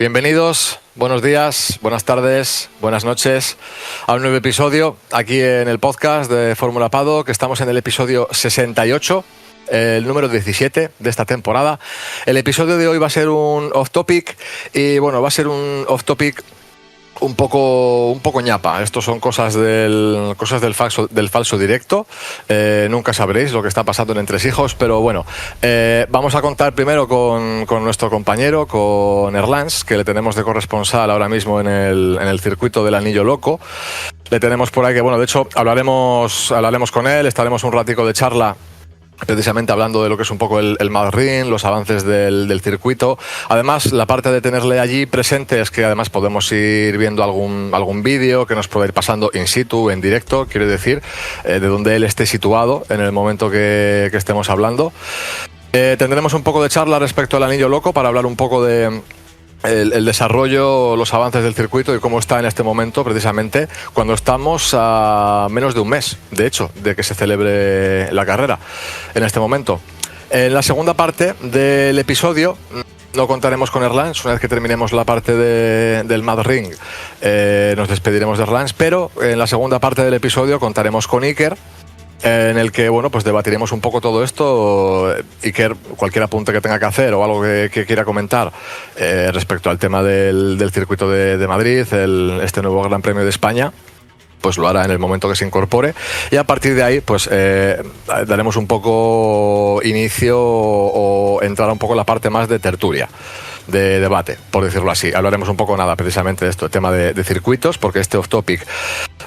Bienvenidos, buenos días, buenas tardes, buenas noches a un nuevo episodio aquí en el podcast de Fórmula Paddock, que estamos en el episodio 68, el número 17 de esta temporada. El episodio de hoy va a ser un off-topic y bueno, va a ser un off-topic un poco ñapa. Estos son cosas del falso directo. Nunca sabréis lo que está pasando en Entresijos, pero bueno, vamos a contar primero con nuestro compañero, con Erlans, que le tenemos de corresponsal ahora mismo en el circuito del Anillo Loco. Le tenemos por ahí que, bueno, de hecho, hablaremos con él, estaremos un ratico de charla, precisamente hablando de lo que es un poco el Madrid, los avances del circuito. Además, la parte de tenerle allí presente es que además podemos ir viendo algún vídeo que nos puede ir pasando in situ, en directo, quiero decir, de donde él esté situado en el momento que estemos hablando. Tendremos un poco de charla respecto al Anillo Loco para hablar un poco de el desarrollo, los avances del circuito y cómo está en este momento, precisamente cuando estamos a menos de un mes, de hecho, de que se celebre la carrera en este momento. En la segunda parte del episodio no contaremos con Erlans. Una vez que terminemos la parte del Mad Ring, nos despediremos de Erlans, pero en la segunda parte del episodio contaremos con Iker, en el que, bueno, pues debatiremos un poco todo esto. Iker, cualquier apunte que tenga que hacer o algo que quiera comentar respecto al tema del circuito de Madrid, este nuevo Gran Premio de España, pues lo hará en el momento que se incorpore, y a partir de ahí pues daremos un poco inicio o entrar un poco en la parte más de tertulia, de debate, por decirlo así. Hablaremos un poco precisamente de esto, el tema de circuitos, porque este off-topic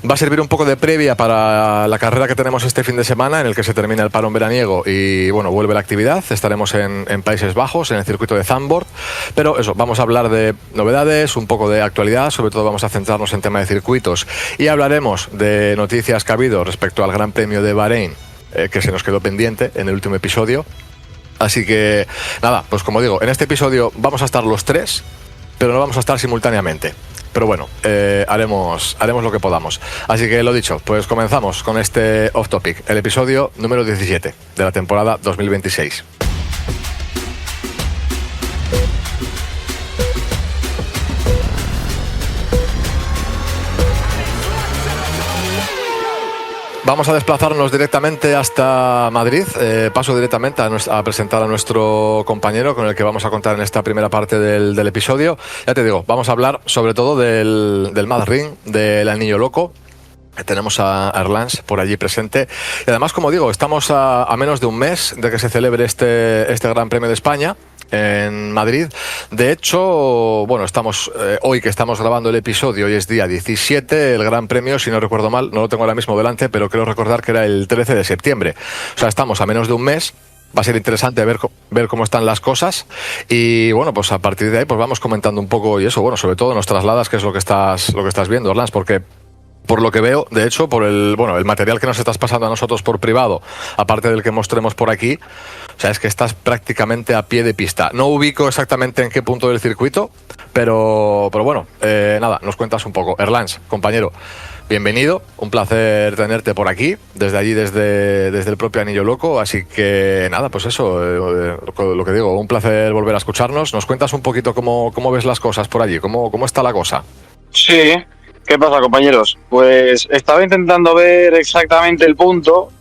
va a servir un poco de previa para la carrera que tenemos este fin de semana, en el que se termina el parón veraniego y bueno, vuelve la actividad. Estaremos en Países Bajos, en el circuito de Zandvoort, pero eso, vamos a hablar de novedades, un poco de actualidad, sobre todo vamos a centrarnos en tema de circuitos y hablaremos de noticias que ha habido respecto al Gran Premio de Bahrein, que se nos quedó pendiente en el último episodio. Así que nada, pues como digo, en este episodio vamos a estar los tres, pero no vamos a estar simultáneamente. Pero bueno, haremos lo que podamos. Así que lo dicho, pues comenzamos con este Off Topic, el episodio número 17 de la temporada 2026. Vamos a desplazarnos directamente hasta Madrid. Paso directamente a presentar a nuestro compañero con el que vamos a contar en esta primera parte del episodio. Ya te digo, vamos a hablar sobre todo del Mad Ring, del Anillo Loco. Tenemos a Erlans por allí presente. Y además, como digo, estamos a menos de un mes de que se celebre este Gran Premio de España en Madrid. De hecho, bueno, estamos hoy que estamos grabando el episodio, hoy es día 17, el Gran Premio, si no recuerdo mal, no lo tengo ahora mismo delante, pero creo recordar que era el 13 de septiembre. O sea, estamos a menos de un mes. Va a ser interesante ver cómo están las cosas y bueno, pues a partir de ahí pues vamos comentando un poco y eso, bueno, sobre todo nos trasladas qué es lo que estás viendo, Erlans, porque por lo que veo, de hecho, por el material que nos estás pasando a nosotros por privado, aparte del que mostremos por aquí, o sea, es que estás prácticamente a pie de pista. No ubico exactamente en qué punto del circuito, pero bueno, nada, nos cuentas un poco. Erlans, compañero, bienvenido, un placer tenerte por aquí, desde el propio Anillo Loco, así que nada, pues eso, lo que digo, un placer volver a escucharnos. ¿Nos cuentas un poquito cómo ves las cosas por allí? ¿Cómo está la cosa? Sí. ¿Qué pasa, compañeros? Pues estaba intentando ver exactamente el punto.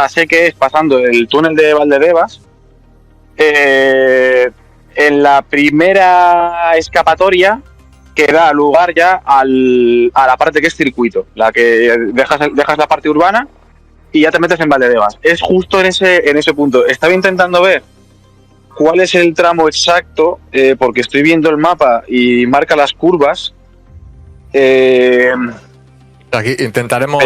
Sé que es pasando el túnel de Valdebebas. En la primera escapatoria que da lugar ya a la parte que es circuito, la que dejas la parte urbana y ya te metes en Valdebebas. Es justo en ese punto. Estaba intentando ver cuál es el tramo exacto, porque estoy viendo el mapa y marca las curvas. Aquí intentaremos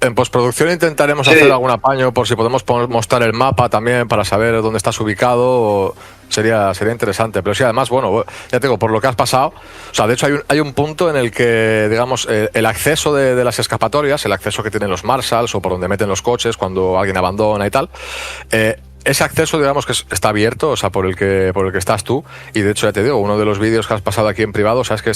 en postproducción intentaremos hacer algún apaño por si podemos mostrar el mapa también para saber dónde estás ubicado. Sería interesante, pero sí, además, bueno, ya te digo, por lo que has pasado, o sea, de hecho hay un punto en el que, digamos, el acceso de las escapatorias, el acceso que tienen los marshals o por donde meten los coches cuando alguien abandona y tal, ese acceso, digamos, que está abierto, o sea, por el que estás tú, y de hecho, ya te digo, uno de los vídeos que has pasado aquí en privado, o sea, es que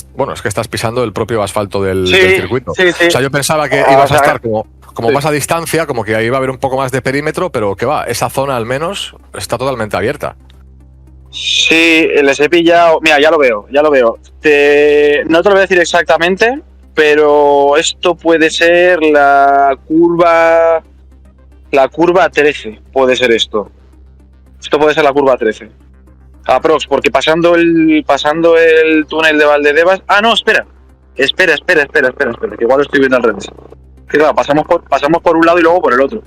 estás pisando el propio asfalto del circuito. Sí. O sea, yo pensaba que ibas a estar como más a distancia, como que ahí iba a haber un poco más de perímetro, pero que va, esa zona al menos está totalmente abierta. Sí, les he pillado. Mira, ya lo veo. No te lo voy a decir exactamente, pero esto puede ser la curva 13. Puede ser esto. Esto puede ser la curva 13. Aprox, porque pasando el túnel de Valdedevas. Ah, no, espera, que igual lo estoy viendo al revés. Que claro, pasamos por un lado y luego por el otro.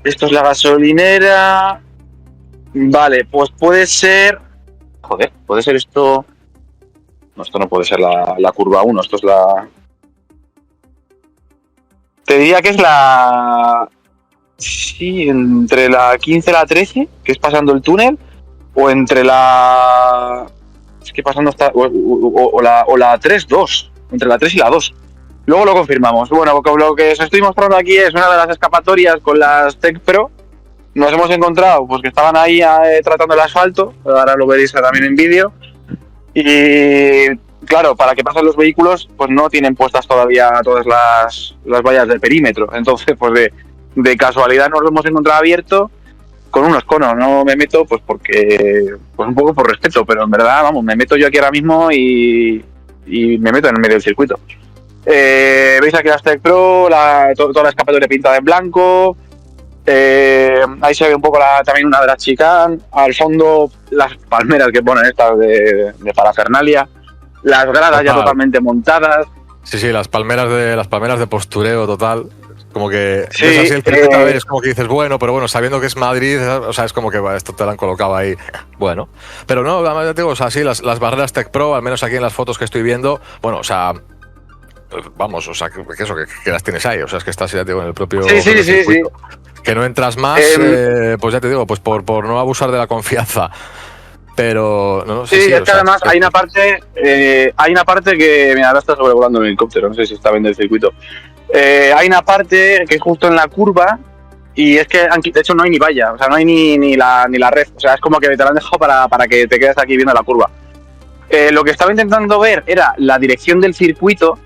Esto es la gasolinera. Vale, pues puede ser. Joder, puede ser esto. No, esto no puede ser la curva 1, esto es la. Te diría que es la. Sí, entre la 15 y la 13, que es pasando el túnel, o entre la. Es que pasando hasta. O la 3-2, entre la 3 y la 2. Luego lo confirmamos. Bueno, lo que os estoy mostrando aquí es una de las escapatorias con las Tech Pro. Nos hemos encontrado pues que estaban ahí tratando el asfalto, ahora lo veréis también en vídeo. Y claro, para que pasen los vehículos, pues no tienen puestas todavía todas las vallas del perímetro. Entonces, pues de casualidad nos lo hemos encontrado abierto con unos conos. No me meto, pues porque, pues un poco por respeto, pero en verdad, vamos, me meto yo aquí ahora mismo y me meto en el medio del circuito. Veis aquí las Tech Pro, toda la escapatoria pintada en blanco. Ahí se ve un poco también una de las chicane. Al fondo las palmeras que ponen estas de parafernalia. Las gradas ya totalmente montadas. Sí, las palmeras de postureo total. Como que sí, ves así el circuito a ver, es como que dices, bueno, pero bueno, sabiendo que es Madrid, o sea, es como que esto te lo han colocado ahí. Bueno, pero no, además ya te digo, o sea, sí, las barreras Tech Pro, al menos aquí en las fotos que estoy viendo, bueno, o sea, vamos, o sea, que las tienes ahí, o sea, es que estás, ya te digo, en el propio circuito. Que no entras más, pues ya te digo, pues por no abusar de la confianza. Pero no sí, es que además hay una parte que, mira, ahora está sobrevolando el helicóptero, no sé si está viendo el circuito. Hay una parte que es justo en la curva y es que de hecho no hay ni valla, o sea, no hay ni la red, o sea, es como que te la han dejado para que te quedes aquí viendo la curva. Lo que estaba intentando ver era la dirección del circuito,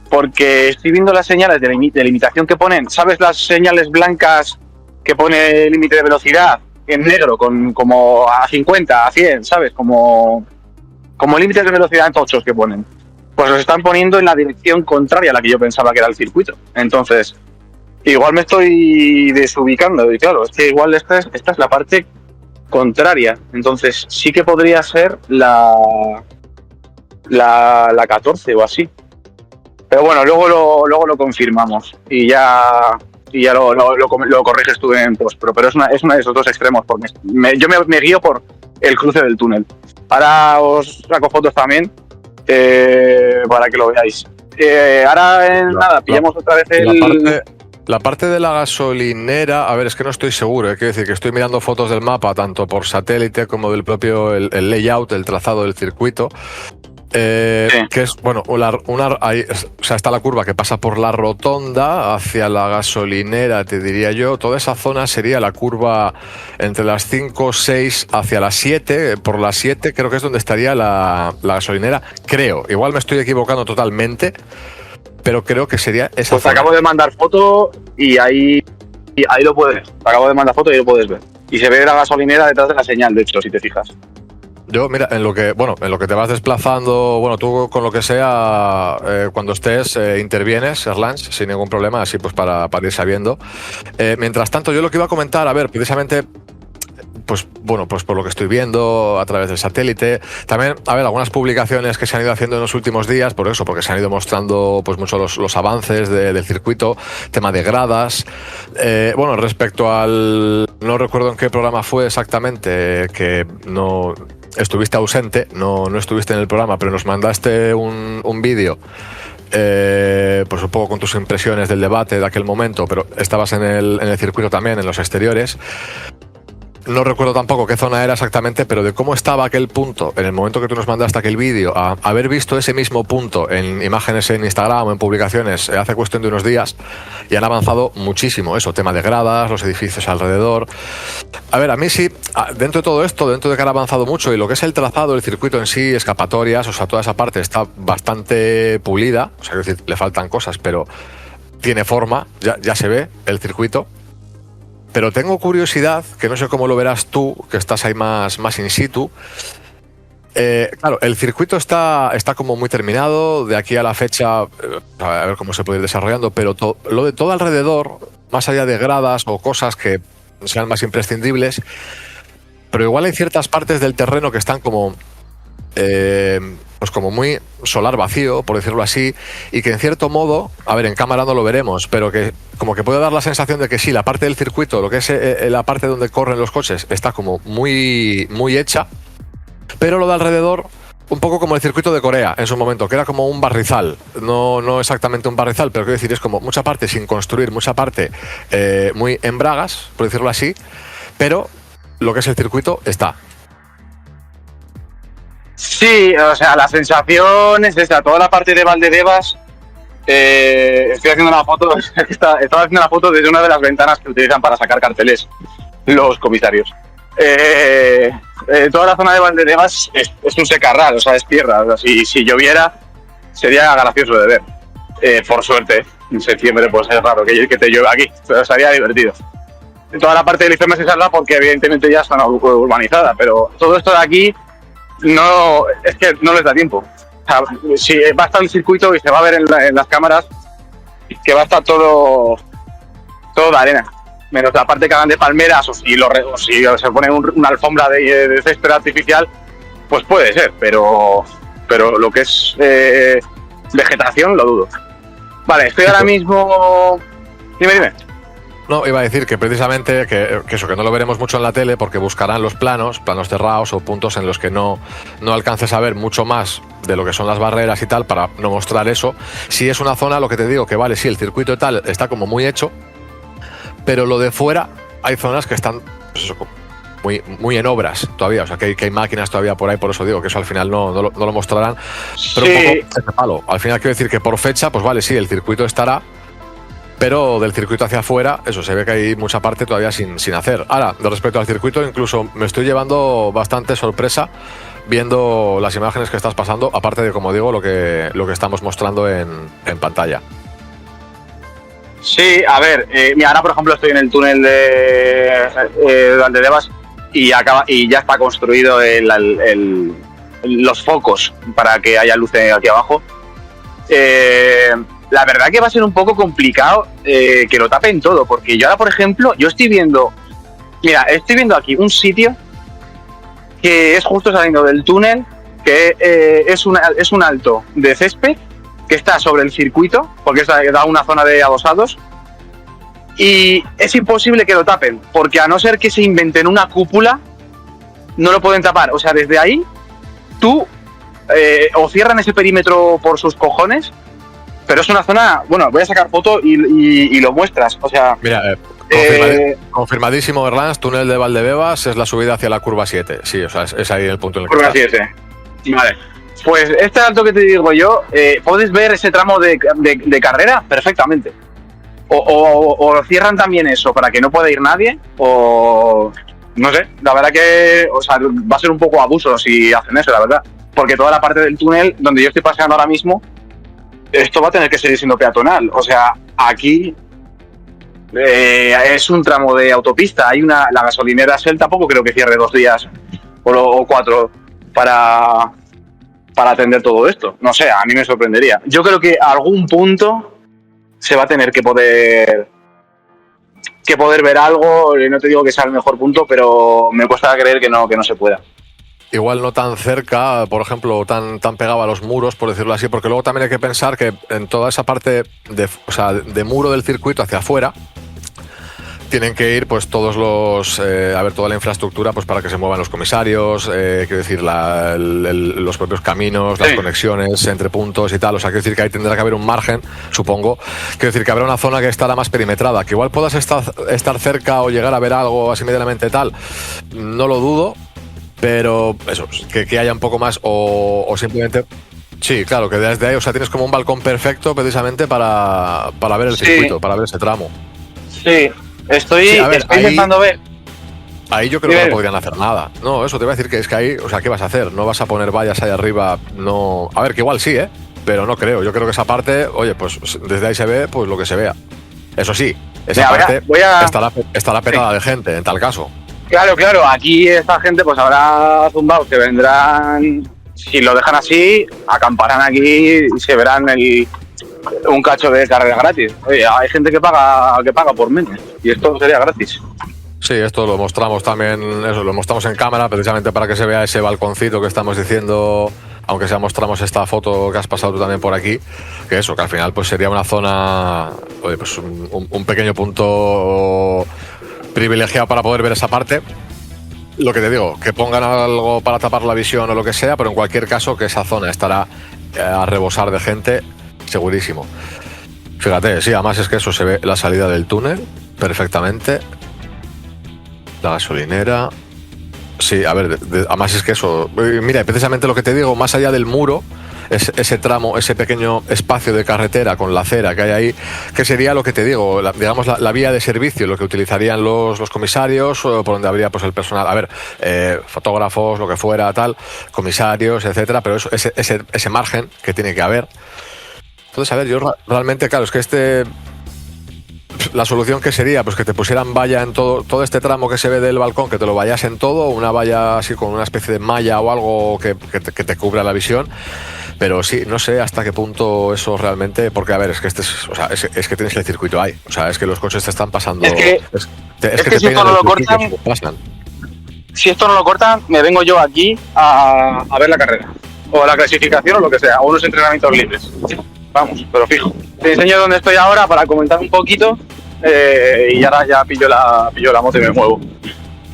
porque estoy viendo las señales de limitación que ponen. ¿Sabes las señales blancas que pone el límite de velocidad en negro, como a 50, a 100, ¿sabes? Como límites de velocidad en tochos que ponen. Pues los están poniendo en la dirección contraria a la que yo pensaba que era el circuito. Entonces, igual me estoy desubicando. Y claro, es que igual esta es la parte contraria. Entonces, sí que podría ser la 14 o así. Pero bueno, luego lo confirmamos y ya lo corriges tú en post. Pero es una de esos dos extremos, porque yo me guío por el cruce del túnel. Ahora os saco fotos también para que lo veáis. Ahora nada, pillamos otra vez la parte de la gasolinera, a ver, es que no estoy seguro, quiero decir que estoy mirando fotos del mapa, tanto por satélite como del propio el layout, el trazado del circuito. Sí. Que es, bueno, o sea, está la curva que pasa por la rotonda hacia la gasolinera, te diría yo. Toda esa zona sería la curva entre las 5, 6 hacia las 7. Por las 7 creo que es donde estaría la gasolinera. Creo, igual me estoy equivocando totalmente, pero creo que sería esa pues zona. Acabo de mandar foto y ahí lo puedes ver. Acabo de mandar foto y ahí lo puedes ver. Y se ve la gasolinera detrás de la señal, de hecho, si te fijas. Yo, mira, en lo que te vas desplazando, bueno, tú con lo que sea, cuando estés, intervienes, Erlans, sin ningún problema, así pues para ir sabiendo. Mientras tanto, yo lo que iba a comentar, a ver, precisamente, pues bueno, pues por lo que estoy viendo a través del satélite, también, a ver, algunas publicaciones que se han ido haciendo en los últimos días, por eso, porque se han ido mostrando pues mucho los avances del circuito, tema de gradas, bueno, respecto al, no recuerdo en qué programa fue exactamente, que no estuviste ausente, no estuviste en el programa, pero nos mandaste un vídeo, pues un poco con tus impresiones del debate de aquel momento, pero estabas en el circuito también, en los exteriores. No recuerdo tampoco qué zona era exactamente, pero de cómo estaba aquel punto en el momento que tú nos mandaste aquel vídeo, a haber visto ese mismo punto en imágenes en Instagram o en publicaciones hace cuestión de unos días, y han avanzado muchísimo, eso, tema de gradas, los edificios alrededor. A ver, a mí sí, dentro de todo esto, dentro de que han avanzado mucho y lo que es el trazado, el circuito en sí, escapatorias, o sea, toda esa parte está bastante pulida, o sea, es decir, le faltan cosas, pero tiene forma, ya se ve el circuito. pero tengo curiosidad, que no sé cómo lo verás tú, que estás ahí más in situ. Claro, el circuito está como muy terminado, de aquí a la fecha, a ver cómo se puede ir desarrollando, pero lo de todo alrededor, más allá de gradas o cosas que sean más imprescindibles, pero igual hay ciertas partes del terreno que están como, pues como muy solar vacío, por decirlo así, y que en cierto modo, a ver, en cámara no lo veremos, pero que como que puede dar la sensación de que sí, la parte del circuito, lo que es la parte donde corren los coches, está como muy hecha, pero lo de alrededor, un poco como el circuito de Corea en su momento, que era como un barrizal, no exactamente un barrizal, pero quiero decir, es como mucha parte sin construir, mucha parte muy en bragas, por decirlo así, pero lo que es el circuito está. Sí, o sea, la sensación es esa, toda la parte de Valdebebas. Estoy haciendo una foto, estaba haciendo una foto desde una de las ventanas que utilizan para sacar carteles los comisarios. Toda la zona de Valdebebas es un secarral, o sea, es tierra. O sea, si lloviera, sería gracioso de ver. Por suerte, en septiembre pues es raro que te llueva aquí, pero sería divertido. Toda la parte del IFEMA se salva porque evidentemente ya está urbanizada, pero todo esto de aquí no, es que no les da tiempo. O sea, si va a estar el circuito y se va a ver en las cámaras que va a estar todo de arena, menos la parte que hagan de palmeras o si se pone una alfombra de césped artificial, pues puede ser, pero lo que es vegetación lo dudo. Vale, estoy ahora mismo... Dime. No, iba a decir que precisamente que eso, que no lo veremos mucho en la tele porque buscarán los planos cerrados o puntos en los que no alcances a ver mucho más de lo que son las barreras y tal para no mostrar eso. Si es una zona, lo que te digo, que vale, sí, el circuito y tal está como muy hecho, pero lo de fuera hay zonas que están pues eso, muy en obras todavía, o sea, que hay máquinas todavía por ahí, por eso digo que eso al final no lo mostrarán, pero sí. Un poco ese palo. Al final quiero decir que por fecha, pues vale, sí, el circuito estará, pero del circuito hacia afuera, eso, se ve que hay mucha parte todavía sin hacer. Ahora, respecto al circuito, incluso me estoy llevando bastante sorpresa viendo las imágenes que estás pasando, aparte de, como digo, lo que estamos mostrando en pantalla. Sí, a ver, mira, ahora por ejemplo estoy en el túnel de Valdebebas y ya está construido los focos para que haya luz aquí abajo. La verdad que va a ser un poco complicado que lo tapen todo, porque yo ahora, por ejemplo, estoy viendo aquí un sitio que es justo saliendo del túnel, que es un alto de césped que está sobre el circuito, porque da una zona de adosados, y es imposible que lo tapen, porque a no ser que se inventen una cúpula, no lo pueden tapar. O sea, desde ahí, tú o cierran ese perímetro por sus cojones, pero es una zona... Bueno, voy a sacar foto y lo muestras, o sea... Mira, confirmadísimo, Erlans, túnel de Valdebebas es la subida hacia la curva 7. Sí, o sea, es ahí el punto en el que curva 7, vale. Pues este alto que te digo yo, puedes ver ese tramo de carrera perfectamente. O cierran también eso para que no pueda ir nadie, o... No sé, la verdad que va a ser un poco abuso si hacen eso, la verdad. Porque toda la parte del túnel donde yo estoy paseando ahora mismo, esto va a tener que seguir siendo peatonal. O sea, aquí es un tramo de autopista. La gasolinera Shell tampoco creo que cierre 2 días o 4 para atender todo esto. No sé, a mí me sorprendería. Yo creo que a algún punto se va a tener que poder ver algo. No te digo que sea el mejor punto, pero me cuesta creer que no se pueda. Igual no tan cerca, por ejemplo, tan pegado a los muros, por decirlo así, porque luego también hay que pensar que en toda esa parte de muro del circuito hacia afuera tienen que ir pues todos toda la infraestructura pues para que se muevan los comisarios, quiero decir, los propios caminos, las conexiones entre puntos y tal. O sea, quiero decir que ahí tendrá que haber un margen, supongo. Quiero decir que habrá una zona que estará más perimetrada, que igual puedas estar cerca o llegar a ver algo así medianamente tal, no lo dudo, pero eso, que haya un poco más o simplemente... Sí, claro, que desde ahí, o sea, tienes como un balcón perfecto precisamente para ver el circuito, para ver ese tramo. Sí. Estoy intentando ver. Ahí yo creo que no podrían hacer nada. No, eso te iba a decir que es que ahí, o sea, ¿qué vas a hacer? No vas a poner vallas ahí arriba, no... A ver, que igual sí, pero no creo. Yo creo que esa parte, oye, pues desde ahí se ve pues lo que se vea. Eso sí, esa parte estará petada de gente, en tal caso. Claro, aquí esta gente pues habrá zumbado que vendrán, si lo dejan así, acamparán aquí y se verán un cacho de carrera gratis. Oye, hay gente que paga por menos y esto sería gratis. Sí, esto lo mostramos también, lo mostramos en cámara precisamente para que se vea ese balconcito que estamos diciendo, aunque sea mostramos esta foto que has pasado tú también por aquí, que al final pues sería una zona, oye, pues un pequeño punto privilegiado para poder ver esa parte. Lo que te digo, que pongan algo para tapar la visión o lo que sea, pero en cualquier caso que esa zona estará a rebosar de gente, segurísimo. Fíjate, sí, además es que eso se ve la salida del túnel perfectamente. La gasolinera. Sí, a ver, además es que eso. Mira, precisamente lo que te digo, más allá del muro, ese tramo, ese pequeño espacio de carretera con la acera que hay ahí, que sería lo que te digo, digamos la vía de servicio, lo que utilizarían los comisarios, por donde habría pues el personal, a ver, fotógrafos, lo que fuera, tal, comisarios, etcétera, pero ese margen que tiene que haber. Entonces, a ver, yo realmente, claro, es que la solución que sería pues que te pusieran valla en todo este tramo que se ve del balcón, que te lo vayas en todo, una valla así con una especie de malla o algo que te cubra la visión. Pero sí, no sé hasta qué punto eso realmente, porque a ver, es que es que tienes el circuito ahí, o sea, es que los coches te están pasando. Es que si esto no lo cortan, si esto no lo cortan, me vengo yo aquí a ver la carrera o la clasificación o lo que sea, o unos entrenamientos libres. Vamos, pero fijo. Te enseño dónde estoy ahora para comentar un poquito y ahora ya pillo la moto y me muevo.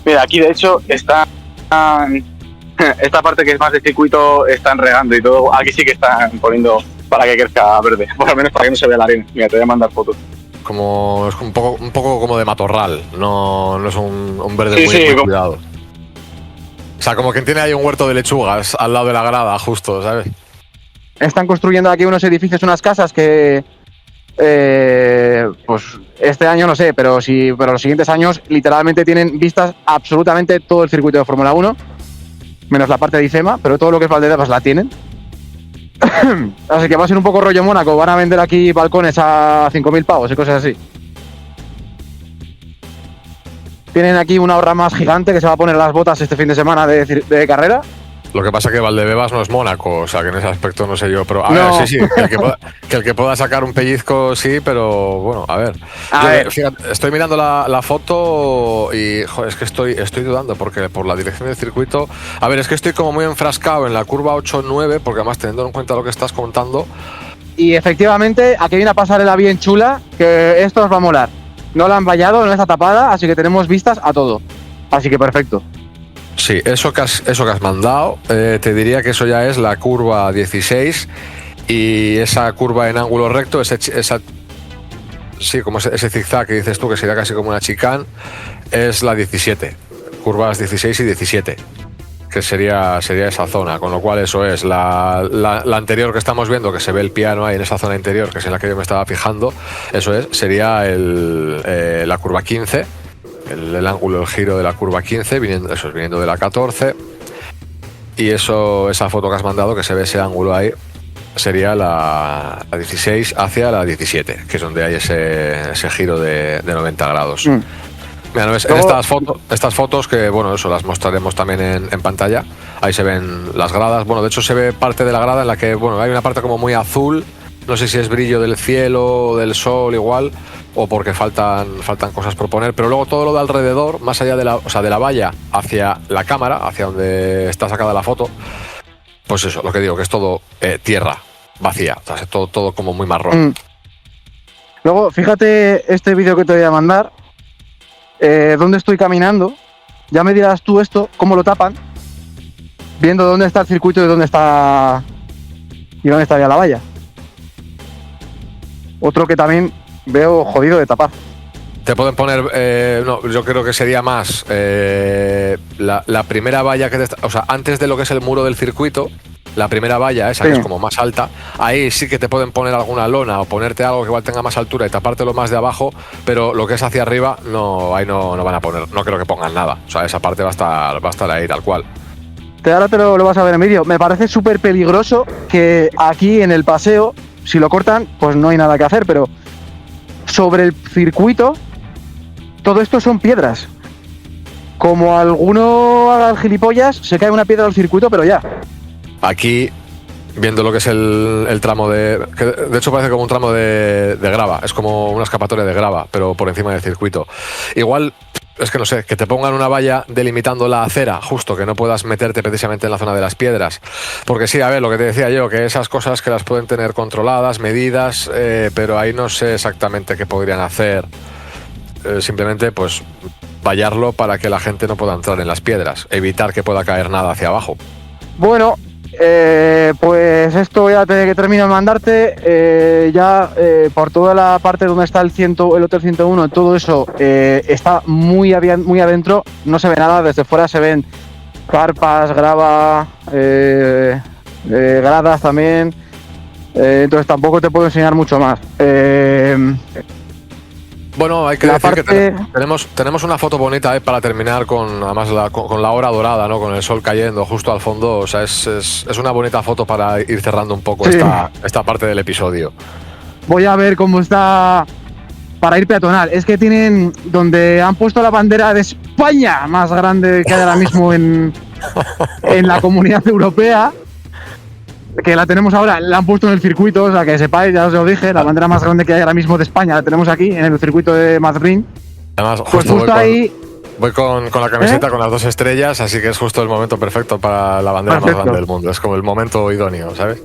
Mira, aquí de hecho esta parte que es más de circuito están regando y todo. Aquí sí que están poniendo para que crezca verde, por lo menos para que no se vea la arena. Mira, te voy a mandar fotos. Es un poco como de matorral, no es un verde muy cuidado. O sea, como quien tiene ahí un huerto de lechugas al lado de la grada, justo, ¿sabes? Están construyendo aquí unos edificios, unas casas que, pues este año no sé, pero los siguientes años literalmente tienen vistas absolutamente todo el circuito de Fórmula 1, menos la parte de IFEMA, pero todo lo que es Valdebebas la tienen. Así que va a ser un poco rollo Mónaco, van a vender aquí balcones a 5.000 pavos y cosas así. Tienen aquí una horra más gigante que se va a poner las botas este fin de semana de carrera. Lo que pasa es que Valdebebas no es Mónaco, o sea que en ese aspecto no sé yo, pero a ver, sí, que el que pueda sacar un pellizco sí, pero bueno, a ver. Fíjate, estoy mirando la foto y joder, es que estoy dudando porque por la dirección del circuito, a ver, es que estoy como muy enfrascado en la curva 8-9, porque además teniendo en cuenta lo que estás contando. Y efectivamente, aquí viene a pasarela bien chula, que esto os va a molar. No la han vallado, no está tapada, así que tenemos vistas a todo. Así que perfecto. Sí, eso que has mandado, te diría que eso ya es la curva 16 y esa curva en ángulo recto, como ese zigzag que dices tú, que sería casi como una chicane, es la 17, curvas 16 y 17, que sería esa zona, con lo cual eso es la anterior que estamos viendo, que se ve el piano ahí en esa zona interior, que es en la que yo me estaba fijando, sería la curva 15. El ángulo, el giro de la curva 15, viniendo de la 14. Y esa foto que has mandado, que se ve ese ángulo ahí, sería la 16 hacia la 17, que es donde hay ese giro de 90 grados. Mira, ¿no ves? En estas fotos, que bueno, eso las mostraremos también en pantalla, ahí se ven las gradas. Bueno, de hecho se ve parte de la grada en la que, bueno, hay una parte como muy azul, no sé si es brillo del cielo, del sol igual, o porque faltan cosas por poner, pero luego todo lo de alrededor, más allá de la valla hacia la cámara, hacia donde está sacada la foto, pues eso, lo que digo, que es todo tierra vacía, o sea, es todo como muy marrón. Luego, fíjate este vídeo que te voy a mandar, donde estoy caminando, ya me dirás tú esto, cómo lo tapan, viendo dónde está el circuito y dónde estaría la valla. Otro que también veo jodido de tapar. Te pueden poner, no, yo creo que sería más la primera valla antes de lo que es el muro del circuito, la primera valla esa, sí, que es como más alta, ahí sí que te pueden poner alguna lona o ponerte algo que igual tenga más altura y tapártelo más de abajo, pero lo que es hacia arriba, ahí no van a poner, no creo que pongan nada, o sea, esa parte va a estar ahí tal cual. Ahora te lo vas a ver en vídeo. Me parece súper peligroso que aquí en el paseo, si lo cortan, pues no hay nada que hacer, pero sobre el circuito, todo esto son piedras. Como alguno haga el gilipollas, se cae una piedra al circuito, pero ya. Aquí, viendo lo que es el tramo que de hecho parece como un tramo de grava, es como una escapatoria de grava, pero por encima del circuito. Igual, es que no sé, que te pongan una valla delimitando la acera, justo, que no puedas meterte precisamente en la zona de las piedras. Porque sí, a ver, lo que te decía yo, que esas cosas que las pueden tener controladas, medidas, pero ahí no sé exactamente qué podrían hacer. Simplemente, pues, vallarlo para que la gente no pueda entrar en las piedras, evitar que pueda caer nada hacia abajo. Bueno, pues esto voy a tener que terminar de mandarte. Por toda la parte donde está el Hotel 101, todo eso está muy adentro, no se ve nada, desde fuera se ven carpas, grava, gradas también, entonces tampoco te puedo enseñar mucho más. Bueno, hay que decir que tenemos una foto bonita para terminar con además con la hora dorada, ¿no? Con el sol cayendo justo al fondo. O sea, es una bonita foto para ir cerrando un poco esta parte del episodio. Voy a ver cómo está para ir peatonal. Es que tienen donde han puesto la bandera de España más grande que hay ahora mismo en la Comunidad Europea, que la tenemos ahora, la han puesto en el circuito, o sea, que sepáis, ya os lo dije, la bandera más grande que hay ahora mismo de España la tenemos aquí, en el circuito de Madrid. Además, justo ahí... Voy con la camiseta con las 2 estrellas, así que es justo el momento perfecto para la bandera más grande del mundo. Es como el momento idóneo, ¿sabes?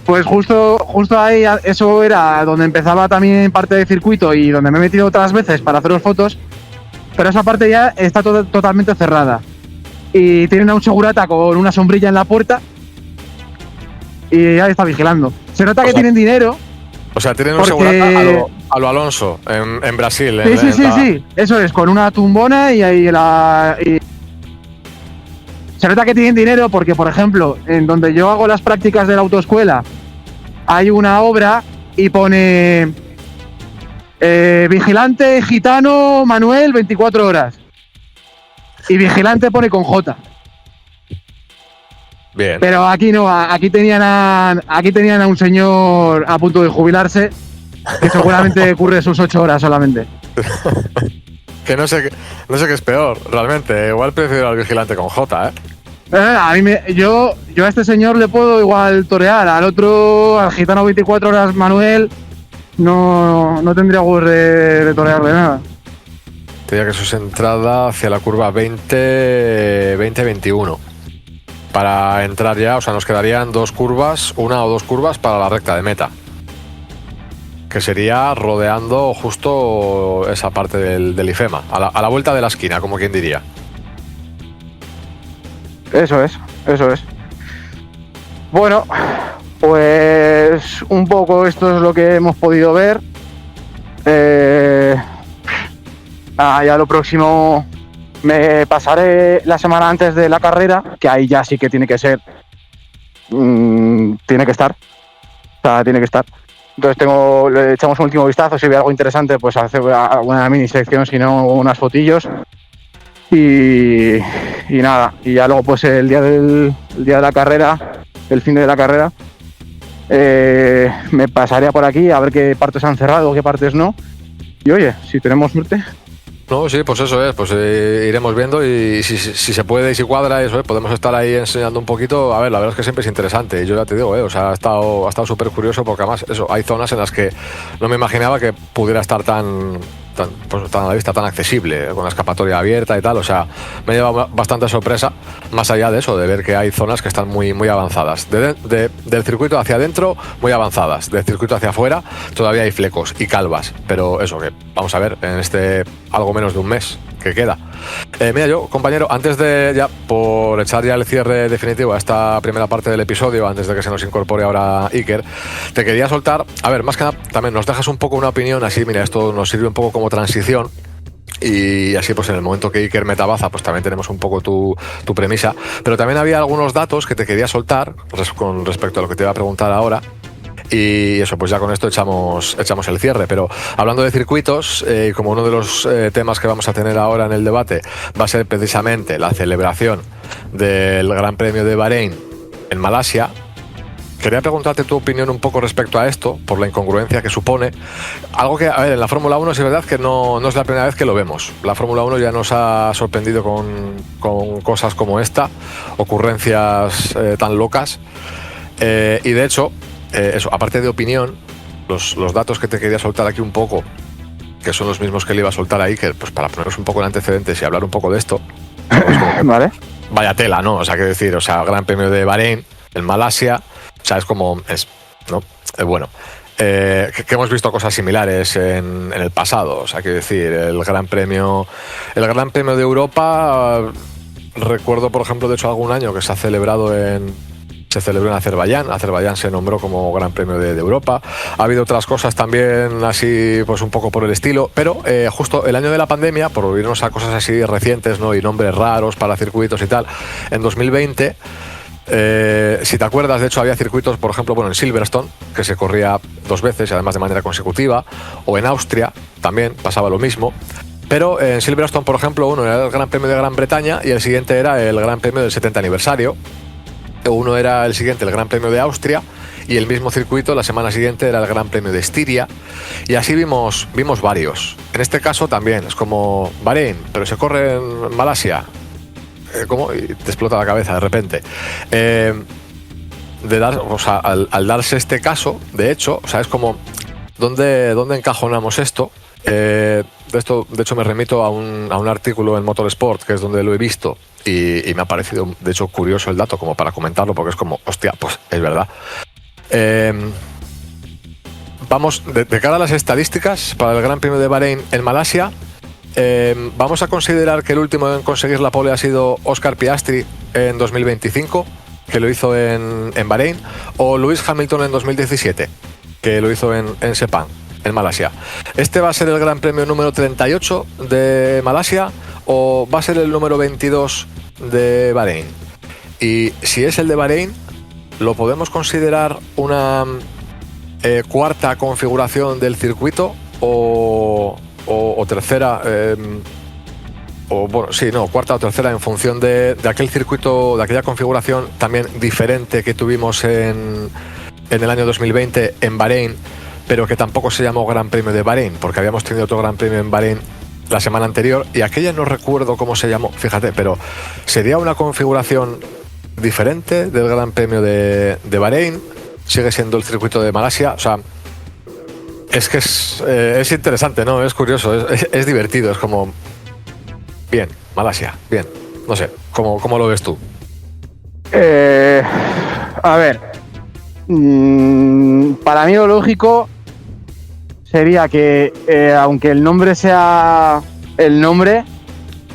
Pues justo ahí, eso era donde empezaba también parte del circuito y donde me he metido otras veces para haceros fotos, pero esa parte ya está totalmente cerrada. Y tienen a un segurata con una sombrilla en la puerta y ahí está vigilando. Se nota que tienen dinero. O sea, tienen un segurata a lo Alonso en Brasil. Sí, eso es, con una tumbona y ahí se nota que tienen dinero porque, por ejemplo, en donde yo hago las prácticas de la autoescuela hay una obra y pone vigilante gitano Manuel 24 horas. Y vigilante pone con J. Bien. Pero aquí no, aquí tenían a un señor a punto de jubilarse que seguramente curre sus 8 horas solamente. Que no sé qué es peor, realmente. Igual prefiero al vigilante con J, ¿eh? Yo a este señor le puedo igual torear, al otro, al gitano 24 horas Manuel, no tendría huevos de torearle nada. Tenía que su entrada hacia la curva 20-21. Para entrar ya, o sea, nos quedarían 2 curvas, 1 o 2 curvas para la recta de meta. Que sería rodeando justo esa parte del IFEMA, a la vuelta de la esquina, como quien diría. Eso es. Bueno, pues un poco esto es lo que hemos podido ver. Ya lo próximo me pasaré la semana antes de la carrera, que ahí ya sí que tiene que ser. Tiene que estar. O sea, tiene que estar. Entonces le echamos un último vistazo, si ve algo interesante, pues hacer alguna mini sección, si no, unas fotillos. Y nada, y ya luego pues el día de la carrera, el fin de la carrera, me pasaría por aquí a ver qué partes han cerrado, qué partes no. Y oye, si tenemos suerte. No, sí, pues eso es, pues iremos viendo y si se puede y si cuadra eso, podemos estar ahí enseñando un poquito. A ver, la verdad es que siempre es interesante, yo ya te digo, o sea, ha estado súper curioso porque además eso, hay zonas en las que no me imaginaba que pudiera estar tan a la vista, tan accesible, con la escapatoria abierta y tal. O sea, me ha llevado bastante sorpresa, más allá de eso, de ver que hay zonas que están muy, muy avanzadas. Del circuito hacia adentro, muy avanzadas. Del circuito hacia afuera, todavía hay flecos y calvas. Pero eso, que vamos a ver en algo menos de un mes que queda. Mira, yo, compañero, antes de ya, por echar ya el cierre definitivo a esta primera parte del episodio, antes de que se nos incorpore ahora Iker, te quería soltar, a ver, más que nada, también nos dejas un poco una opinión, así, mira, esto nos sirve un poco como transición, y así pues en el momento que Iker metabaza, pues también tenemos un poco tu premisa, pero también había algunos datos que te quería soltar con respecto a lo que te iba a preguntar ahora. Y eso, pues ya con esto echamos el cierre. Pero hablando de circuitos, como uno de los temas que vamos a tener ahora en el debate va a ser precisamente la celebración del Gran Premio de Bahrein en Malasia, quería preguntarte tu opinión un poco respecto a esto, por la incongruencia que supone. Algo que, a ver, en la Fórmula 1 es verdad que no es la primera vez que lo vemos. La Fórmula 1 ya nos ha sorprendido con cosas como esta, ocurrencias tan locas. Y de hecho, eso, aparte de opinión, los datos que te quería soltar aquí un poco, que son los mismos que le iba a soltar ahí, que pues para poneros un poco en antecedentes y hablar un poco de esto. Vale. Vaya tela, ¿no? O sea, qué decir, o sea, Gran Premio de Bahrein, en Malasia, o sea, es como, ¿no? Bueno, que hemos visto cosas similares en el pasado, o sea, quiero decir, el Gran Premio de Europa, recuerdo, por ejemplo, de hecho, algún año que se celebró en Azerbaiyán. Azerbaiyán se nombró como Gran Premio de Europa. Ha habido otras cosas también así, pues un poco por el estilo, pero justo el año de la pandemia, por irnos a cosas así recientes, ¿no? Y nombres raros para circuitos y tal, en 2020, si te acuerdas, de hecho había circuitos, por ejemplo, bueno, en Silverstone, que se corría 2 veces y además de manera consecutiva, o en Austria también pasaba lo mismo. Pero en Silverstone, por ejemplo, uno era el Gran Premio de Gran Bretaña y el siguiente era el Gran Premio del 70 aniversario. Uno era el siguiente, el Gran Premio de Austria, y el mismo circuito la semana siguiente era el Gran Premio de Estiria, y así vimos varios. En este caso también es como Bahrein, pero se corre en Malasia. ¿Cómo? Y te explota la cabeza de repente. Al darse este caso, de hecho, o sea, es como ¿dónde encajonamos esto? De hecho, me remito a un artículo en Motorsport, que es donde lo he visto, y me ha parecido, de hecho, curioso el dato como para comentarlo, porque es como, hostia, pues es verdad. Vamos, de cara a las estadísticas para el Gran Premio de Bahrein en Malasia, vamos a considerar que el último en conseguir la pole ha sido Oscar Piastri en 2025, que lo hizo en Bahrein, o Lewis Hamilton en 2017, que lo hizo en Sepang, en Malasia. ¿Este va a ser el Gran Premio número 38 de Malasia o va a ser el número 22 de Bahrein? Y si es el de Bahrein, ¿lo podemos considerar una cuarta configuración del circuito o tercera? Cuarta o tercera, en función de aquel circuito, de aquella configuración también diferente que tuvimos en el año 2020 en Bahrein, pero que tampoco se llamó Gran Premio de Bahrein, porque habíamos tenido otro Gran Premio en Bahrein la semana anterior, y aquella no recuerdo cómo se llamó, fíjate, pero sería una configuración diferente del Gran Premio de Bahrein, sigue siendo el circuito de Malasia, o sea, es que es interesante, ¿no? Es curioso, es divertido, es como, bien, Malasia, bien, no sé, ¿cómo lo ves tú? A ver, para mí lo lógico sería que, aunque el nombre sea el nombre,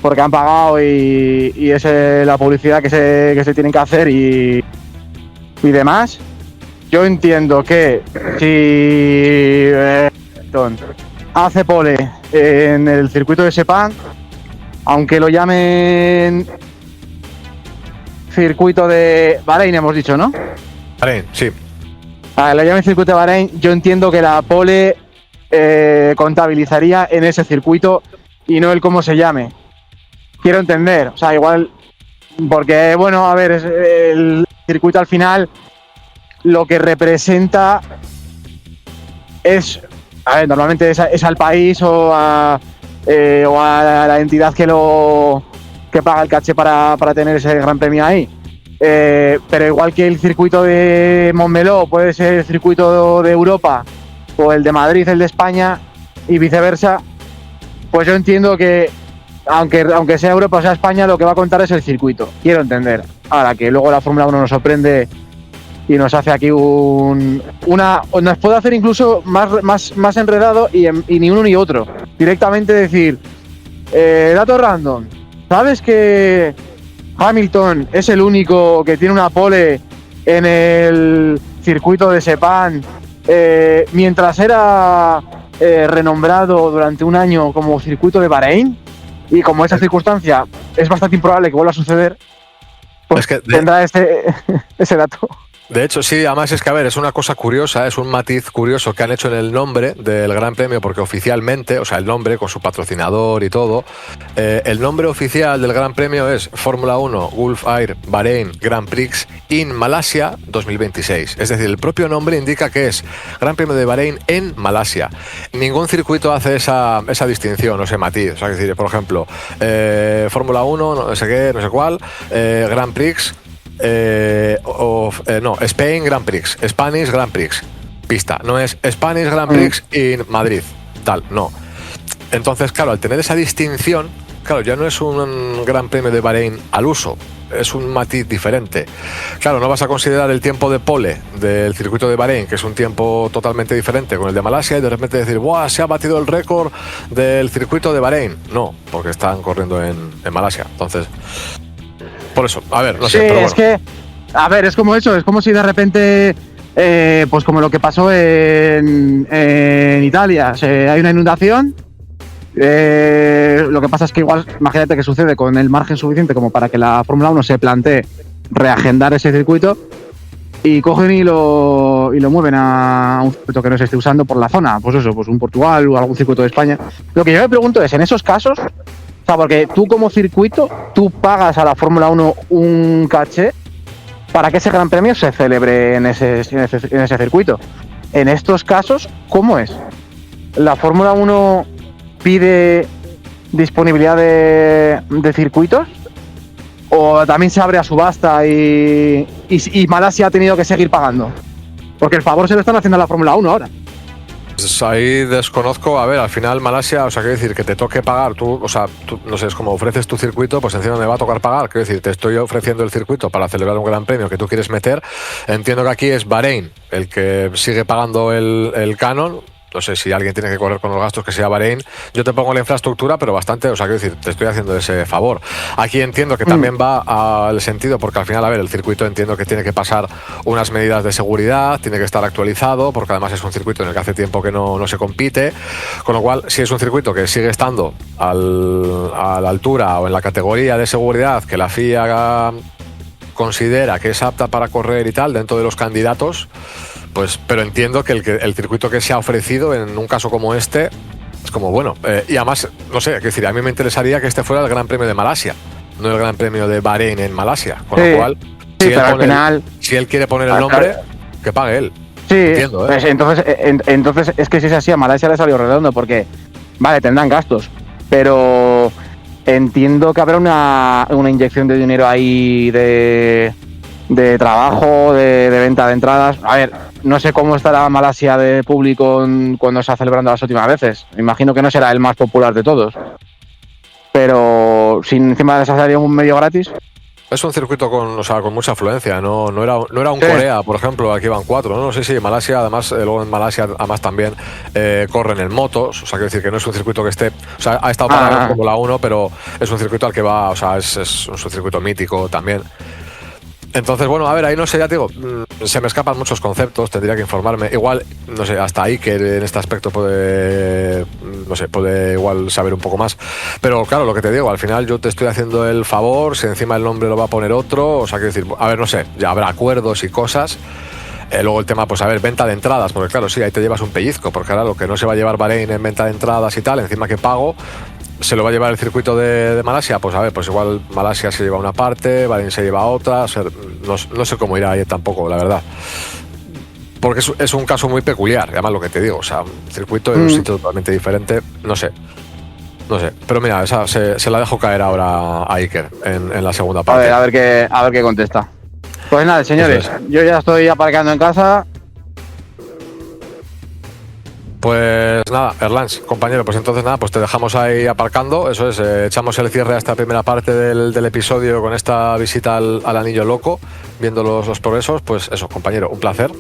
porque han pagado y es la publicidad que se tienen que hacer y demás, yo entiendo que si hace pole en el circuito de Sepang, aunque lo llamen circuito de Bahrein, hemos dicho, ¿no? Bahrein, sí. Lo llamen circuito de Bahrein, yo entiendo que la pole contabilizaría en ese circuito y no el cómo se llame. Quiero entender, o sea, igual, porque, bueno, a ver, el circuito al final lo que representa es, a ver, normalmente es al país o a la entidad que paga el caché para tener ese gran premio ahí. Pero igual que el circuito de Montmeló puede ser el circuito de Europa o el de Madrid, el de España y viceversa, pues yo entiendo que aunque sea Europa o sea España, lo que va a contar es el circuito. Quiero entender. Ahora que luego la Fórmula 1 nos sorprende y nos hace aquí nos puede hacer incluso más enredado y ni uno ni otro. Directamente decir, dato random, ¿sabes que Hamilton es el único que tiene una pole en el circuito de Sepang mientras era renombrado durante un año como circuito de Bahrein? Y como esa circunstancia es bastante improbable que vuelva a suceder, pues es que tendrá ese dato. De hecho, sí, además es que, a ver, es una cosa curiosa, es un matiz curioso que han hecho en el nombre del Gran Premio, porque oficialmente, o sea, el nombre con su patrocinador y todo, el nombre oficial del Gran Premio es Fórmula 1 Gulf Air Bahrain Grand Prix in Malasia 2026. Es decir, el propio nombre indica que es Gran Premio de Bahrein en Malasia. Ningún circuito hace esa distinción, ese matiz. O sea, es decir, por ejemplo, Fórmula 1, no sé qué, no sé cuál, Grand Prix. No, Spain Grand Prix, Spanish Grand Prix, pista, no es Spanish Grand Prix in Madrid, tal, no. Entonces, claro, al tener esa distinción, claro, ya no es un Gran Premio de Bahrein al uso, es un matiz diferente. Claro, no vas a considerar el tiempo de pole del circuito de Bahrein, que es un tiempo totalmente diferente con el de Malasia, y de repente decir, ¡buah! Se ha batido el récord del circuito de Bahrein. No, porque están corriendo en Malasia. Entonces, por eso, a ver, no sé, pero bueno. Es que, a ver, es como eso, es como si de repente, pues como lo que pasó en Italia, hay una inundación, lo que pasa es que igual, imagínate que sucede con el margen suficiente como para que la Fórmula 1 se plantee reagendar ese circuito y cogen y lo mueven a un circuito que no se esté usando por la zona, pues eso, pues un Portugal o algún circuito de España. Lo que yo me pregunto es, en esos casos, o sea, porque tú como circuito, tú pagas a la Fórmula 1 un caché para que ese Gran Premio se celebre en ese circuito. En estos casos, ¿cómo es? ¿La Fórmula 1 pide disponibilidad de circuitos? ¿O también se abre a subasta y Malasia ha tenido que seguir pagando? Porque el favor se lo están haciendo a la Fórmula 1 ahora. Pues ahí desconozco, a ver, al final Malasia, o sea, quiero decir, que te toque pagar, tú, o sea, tú, no sé, es como ofreces tu circuito, pues encima me va a tocar pagar, quiero decir, te estoy ofreciendo el circuito para celebrar un gran premio que tú quieres meter, entiendo que aquí es Bahrein el que sigue pagando el canon. No sé si alguien tiene que correr con los gastos, que sea Bahrein. Yo te pongo la infraestructura, pero bastante, o sea, quiero decir, te estoy haciendo ese favor. Aquí entiendo que también va al sentido, porque al final, a ver, el circuito entiendo que tiene que pasar unas medidas de seguridad, tiene que estar actualizado, porque además es un circuito en el que hace tiempo que no se compite, con lo cual, si es un circuito que sigue estando a la altura o en la categoría de seguridad que la FIA considera que es apta para correr y tal, dentro de los candidatos, pues, pero entiendo que el circuito que se ha ofrecido en un caso como este es como bueno. Y además, no sé, es decir, a mí me interesaría que este fuera el Gran Premio de Malasia, no el Gran Premio de Bahrein en Malasia. Con lo cual, si él quiere poner el nombre, que pague él. Sí, entiendo, pues entonces es que si es así, a Malasia le salió redondo, porque, vale, tendrán gastos, pero entiendo que habrá una inyección de dinero ahí de trabajo, de venta de entradas. A ver, no sé cómo estará Malasia de público cuando se está celebrando las últimas veces. Me imagino que no será el más popular de todos. Pero si encima de esa sería un medio gratis. Es un circuito con mucha afluencia, no era un Corea, por ejemplo, aquí van 4, no sé si Malasia, además, luego en Malasia además también corren en motos, o sea, quiero decir que no es un circuito que esté, o sea, ha estado para como la 1, pero es un circuito al que va, o sea, es un circuito mítico también. Entonces, bueno, a ver, ahí no sé, ya te digo, se me escapan muchos conceptos, tendría que informarme. Igual, no sé, hasta ahí que en este aspecto puede igual saber un poco más. Pero claro, lo que te digo, al final yo te estoy haciendo el favor, si encima el nombre lo va a poner otro, o sea, quiero decir, a ver, no sé, ya habrá acuerdos y cosas. Luego el tema, pues a ver, venta de entradas, porque claro, sí, ahí te llevas un pellizco, porque ahora lo que no se va a llevar Bahrein en venta de entradas y tal, encima que pago, se lo va a llevar el circuito de Malasia, pues a ver, pues igual Malasia se lleva una parte, Bahrein se lleva otra, o sea, no sé cómo irá ahí tampoco, la verdad. Porque es un caso muy peculiar, además lo que te digo, o sea, un circuito en un sitio totalmente diferente, no sé. Pero mira, esa se la dejo caer ahora a Iker en la segunda parte. A ver qué contesta. Pues nada, señores, yo ya estoy aparcando en casa. Pues nada, Erlans, compañero, pues entonces nada, pues te dejamos ahí aparcando, eso es, echamos el cierre a esta primera parte del episodio con esta visita al Anillo Loco, viendo los progresos, pues eso, compañero, un placer.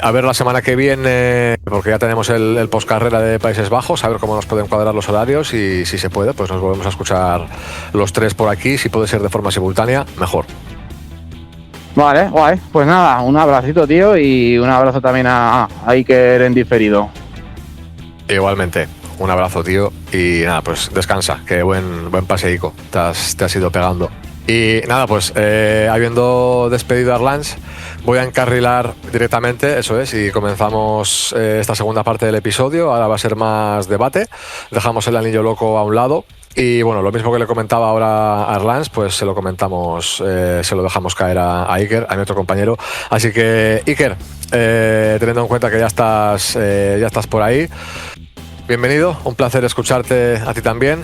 A ver la semana que viene, porque ya tenemos el postcarrera de Países Bajos, a ver cómo nos pueden cuadrar los horarios y si se puede, pues nos volvemos a escuchar los tres por aquí, si puede ser de forma simultánea, mejor. Vale, guay, pues nada, un abracito, tío, y un abrazo también a Iker en diferido. Igualmente, un abrazo, tío, y nada, pues descansa, que buen paseico te has ido pegando. Y nada, pues habiendo despedido a Arlanz, voy a encarrilar directamente, eso es, y comenzamos esta segunda parte del episodio. Ahora va a ser más debate, dejamos el anillo loco a un lado. Y bueno, lo mismo que le comentaba ahora a Arlanz, pues se lo comentamos, se lo dejamos caer a Iker, a mi otro compañero. Así que, Iker, teniendo en cuenta que ya estás por ahí, bienvenido, un placer escucharte a ti también.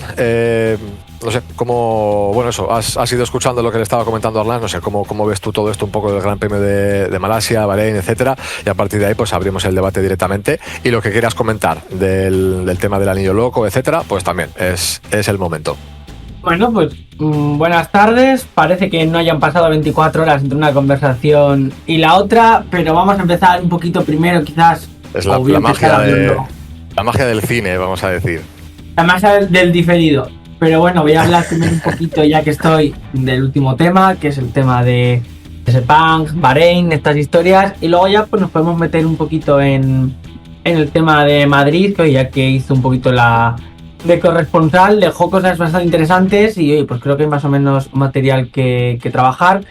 No sé, bueno, eso, has ido escuchando lo que le estaba comentando a Arlanz, no sé, cómo ves tú todo esto, un poco del Gran Premio de Malasia, Bahrein, etcétera, y a partir de ahí pues abrimos el debate directamente, y lo que quieras comentar del tema del anillo loco, etcétera, pues también es el momento. Bueno, pues buenas tardes. Parece que no hayan pasado 24 horas entre una conversación y la otra, pero vamos a empezar un poquito primero, quizás. Es la magia del cine, vamos a decir. La magia del diferido. Pero bueno, voy a hablar primero un poquito, ya que estoy, del último tema, que es el tema de Sepang, Bahrein, estas historias. Y luego ya pues nos podemos meter un poquito en el tema de Madrid, que ya que hizo un poquito de corresponsal, dejó cosas bastante interesantes y pues creo que hay más o menos material que trabajar.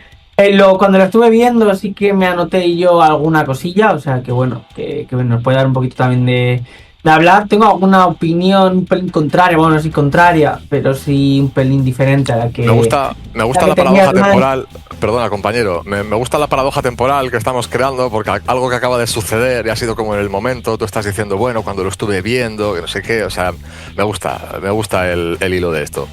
Cuando lo estuve viendo sí que me anoté yo alguna cosilla, o sea que bueno, que nos puede dar un poquito también de hablar. Tengo alguna opinión un pelín contraria, bueno, no sé contraria, pero sí un pelín diferente a la que... Me gusta la paradoja temporal, perdona compañero, me gusta la paradoja temporal que estamos creando, porque algo que acaba de suceder y ha sido como en el momento, tú estás diciendo, bueno, cuando lo estuve viendo, que no sé qué, o sea, me gusta el hilo de esto.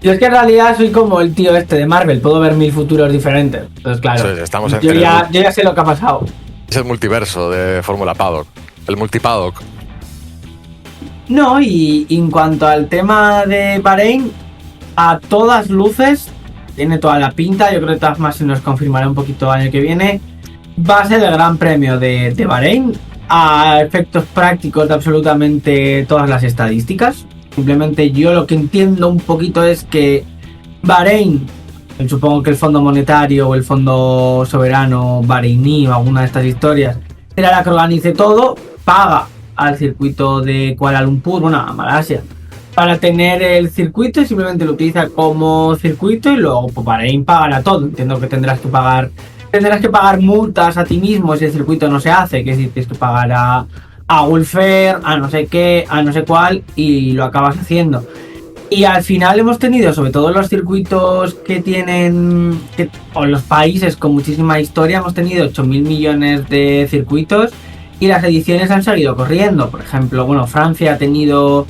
Yo es que en realidad soy como el tío este de Marvel, puedo ver 1000 futuros diferentes, entonces claro, yo ya sé lo que ha pasado. Es el multiverso de Fórmula Paddock, el multipaddock. No, y en cuanto al tema de Bahrein, a todas luces, tiene toda la pinta, yo creo que todas más se nos confirmará un poquito el año que viene, va a ser el Gran Premio de Bahrein, a efectos prácticos de absolutamente todas las estadísticas. Simplemente yo lo que entiendo un poquito es que Bahrein, supongo que el Fondo Monetario o el Fondo Soberano Bahreiní o alguna de estas historias, será la que organice todo, paga al circuito de Kuala Lumpur, bueno, a Malasia, para tener el circuito y simplemente lo utiliza como circuito y luego pues, Bahrein pagará todo. Entiendo que tendrás que pagar multas a ti mismo si el circuito no se hace, que es decir, tienes que pagar a welfare, a no sé qué, a no sé cuál, y lo acabas haciendo. Y al final hemos tenido, sobre todo los circuitos que tienen, o los países con muchísima historia, hemos tenido 8.000 millones de circuitos y las ediciones han salido corriendo. Por ejemplo, bueno, Francia ha tenido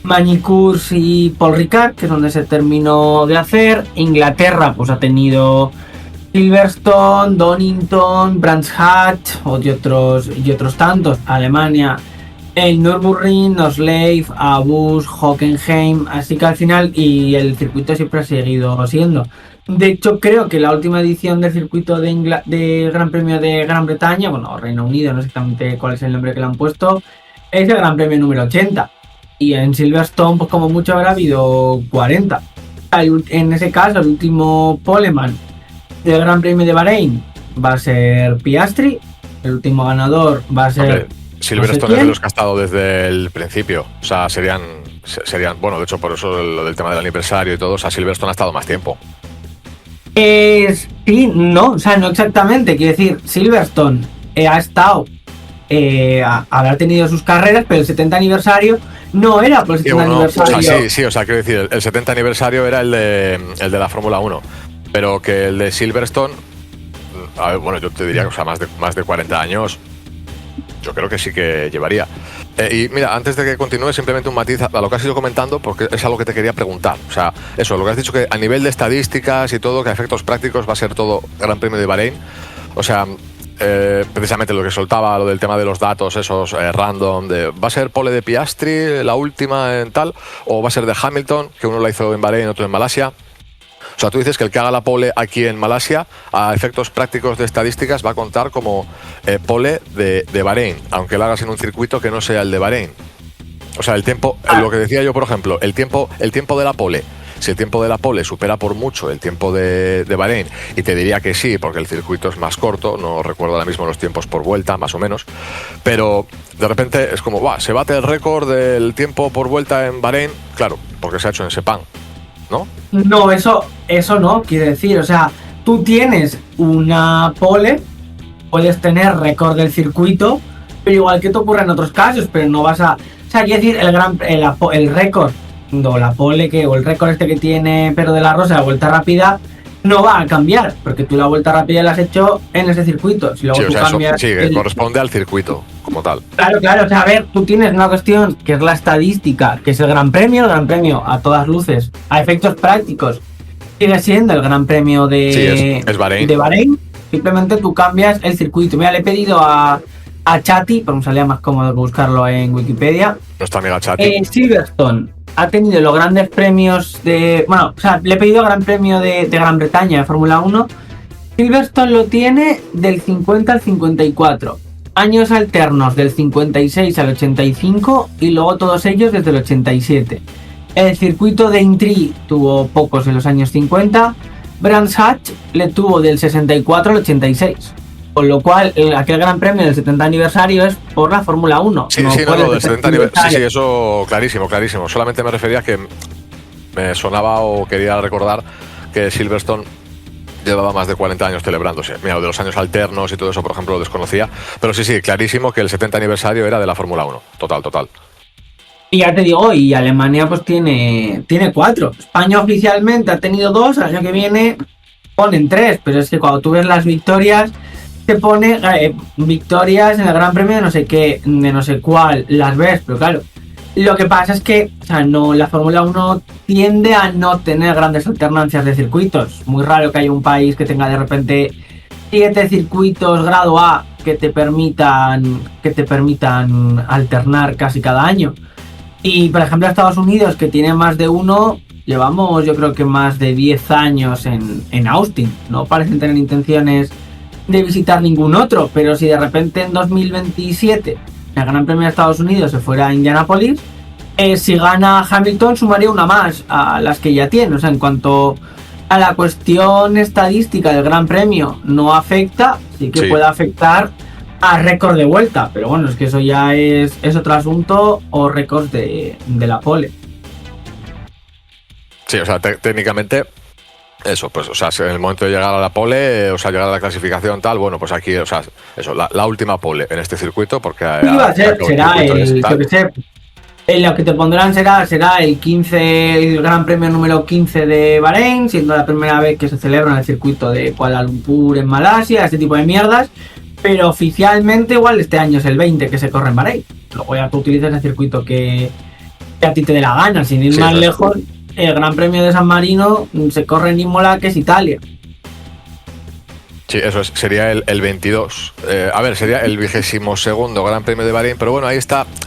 Magny-Cours y Paul Ricard, que es donde se terminó de hacer. Inglaterra pues ha tenido Silverstone, Donington, Brands Hatch y otros tantos. Alemania, el Nürburgring, Osleiff, Aarhus, Hockenheim. Así que al final, y el circuito siempre ha seguido siendo. De hecho, creo que la última edición del circuito de Gran Premio de Gran Bretaña, bueno, Reino Unido, no sé exactamente cuál es el nombre que le han puesto, es el Gran Premio número 80. Y en Silverstone, pues como mucho habrá habido 40. En ese caso, el último poleman del Gran Premio de Bahrein va a ser Piastri. El último ganador va a ser... Silverstone es de los que ha estado desde el principio. O sea, serían... Bueno, de hecho, por eso lo del tema del aniversario y todo, o sea, Silverstone ha estado más tiempo. Sí, no, o sea, no exactamente. Quiero decir, Silverstone ha estado, habrá tenido sus carreras, pero el 70 aniversario no era por el 70 aniversario. O sea, sí, o sea, quiero decir, el 70 aniversario era el de la Fórmula 1, pero que el de Silverstone, a ver, bueno, yo te diría que, o sea, más de 40 años, yo creo que sí que llevaría. Y mira, antes de que continúe, simplemente un matiz a lo que has ido comentando, porque es algo que te quería preguntar. O sea, eso, lo que has dicho, que a nivel de estadísticas y todo, que a efectos prácticos va a ser todo Gran Premio de Bahrein. O sea, precisamente lo que soltaba, lo del tema de los datos, esos random, ¿va a ser pole de Piastri la última en tal? ¿O va a ser de Hamilton, que uno la hizo en Bahrein y otro en Malasia? O sea, tú dices que el que haga la pole aquí en Malasia, a efectos prácticos de estadísticas, va a contar como pole de Bahrein, aunque lo hagas en un circuito que no sea el de Bahrein. O sea, el tiempo, lo que decía yo, por ejemplo, el tiempo de la pole. Si el tiempo de la pole supera por mucho el tiempo de Bahrein, y te diría que sí, porque el circuito es más corto, no recuerdo ahora mismo los tiempos por vuelta, más o menos, pero de repente es como, se bate el récord del tiempo por vuelta en Bahrein, claro, porque se ha hecho en Sepang. ¿no? No, eso no, quiere decir, o sea, tú tienes una pole, puedes tener récord del circuito, pero igual que te ocurre en otros casos, pero no vas a... O sea, quiere decir, el récord, o la pole o el récord este que tiene Pedro de la Rosa, la vuelta rápida, no va a cambiar, porque tú la vuelta rápida la has hecho en ese circuito. Si luego Sí, tú cambias que corresponde al circuito, como tal. Claro, o sea, a ver, tú tienes una cuestión que es la estadística, que es el Gran Premio a todas luces, a efectos prácticos, sigue siendo el Gran Premio es Bahrein. de Bahrein, simplemente tú cambias el circuito. Mira, le he pedido a Chati, porque me salía más cómodo que buscarlo en Wikipedia. Nuestra amiga Chati. Silverstone ha tenido los grandes premios de... Bueno, o sea, le he pedido Gran Premio de Gran Bretaña de Fórmula 1. Silverstone lo tiene del 50 al 54. Años alternos del 56 al 85 y luego todos ellos desde el 87. El circuito de Aintree tuvo pocos en los años 50. Brands Hatch le tuvo del 64 al 86. Con lo cual, aquel Gran Premio del 70 aniversario es por la Fórmula 1. Sí, lo del 70 aniversario. Sí, eso clarísimo. Solamente me refería a que me sonaba o quería recordar que Silverstone llevaba más de 40 años celebrándose. Mira, lo de los años alternos y todo eso, por ejemplo, lo desconocía. Pero sí, clarísimo que el 70 aniversario era de la Fórmula 1. Total. Y ya te digo, y Alemania pues tiene 4. España oficialmente ha tenido 2, el año que viene ponen 3. Pero es que cuando tú ves las victorias, te pone victorias en el Gran Premio de no sé qué, de no sé cuál, las ves, pero claro. Lo que pasa es que, o sea, no, la Fórmula 1 tiende a no tener grandes alternancias de circuitos. Muy raro que haya un país que tenga de repente 7 circuitos grado A que te permitan alternar casi cada año. Y por ejemplo Estados Unidos, que tiene más de uno, llevamos yo creo que más de 10 años en Austin. No parecen tener intenciones de visitar ningún otro, pero si de repente en 2027 el Gran Premio de Estados Unidos se fuera a Indianápolis, si gana Hamilton sumaría una más a las que ya tiene. O sea, en cuanto a la cuestión estadística del Gran Premio no afecta, sí que puede afectar a récord de vuelta, pero bueno, es que eso ya es otro asunto, o récord de la pole. Sí, o sea, técnicamente eso, pues, o sea, en el momento de llegar a la pole, o sea, llegar a la clasificación tal, bueno, pues aquí, o sea, eso, la última pole en este circuito, porque lo que te pondrán será el 15, el Gran Premio número 15 de Bahrein, siendo la primera vez que se celebra en el circuito de Kuala Lumpur en Malasia, ese tipo de mierdas, pero oficialmente igual este año es el 20 que se corre en Bahrein. Luego ya tú utilizas el circuito que a ti te dé la gana, sin ir más lejos. El Gran Premio de San Marino se corre en Imola, que es Italia. Sí, eso sería el 22. Sería el 22º Gran Premio de Bahrein, pero bueno, ahí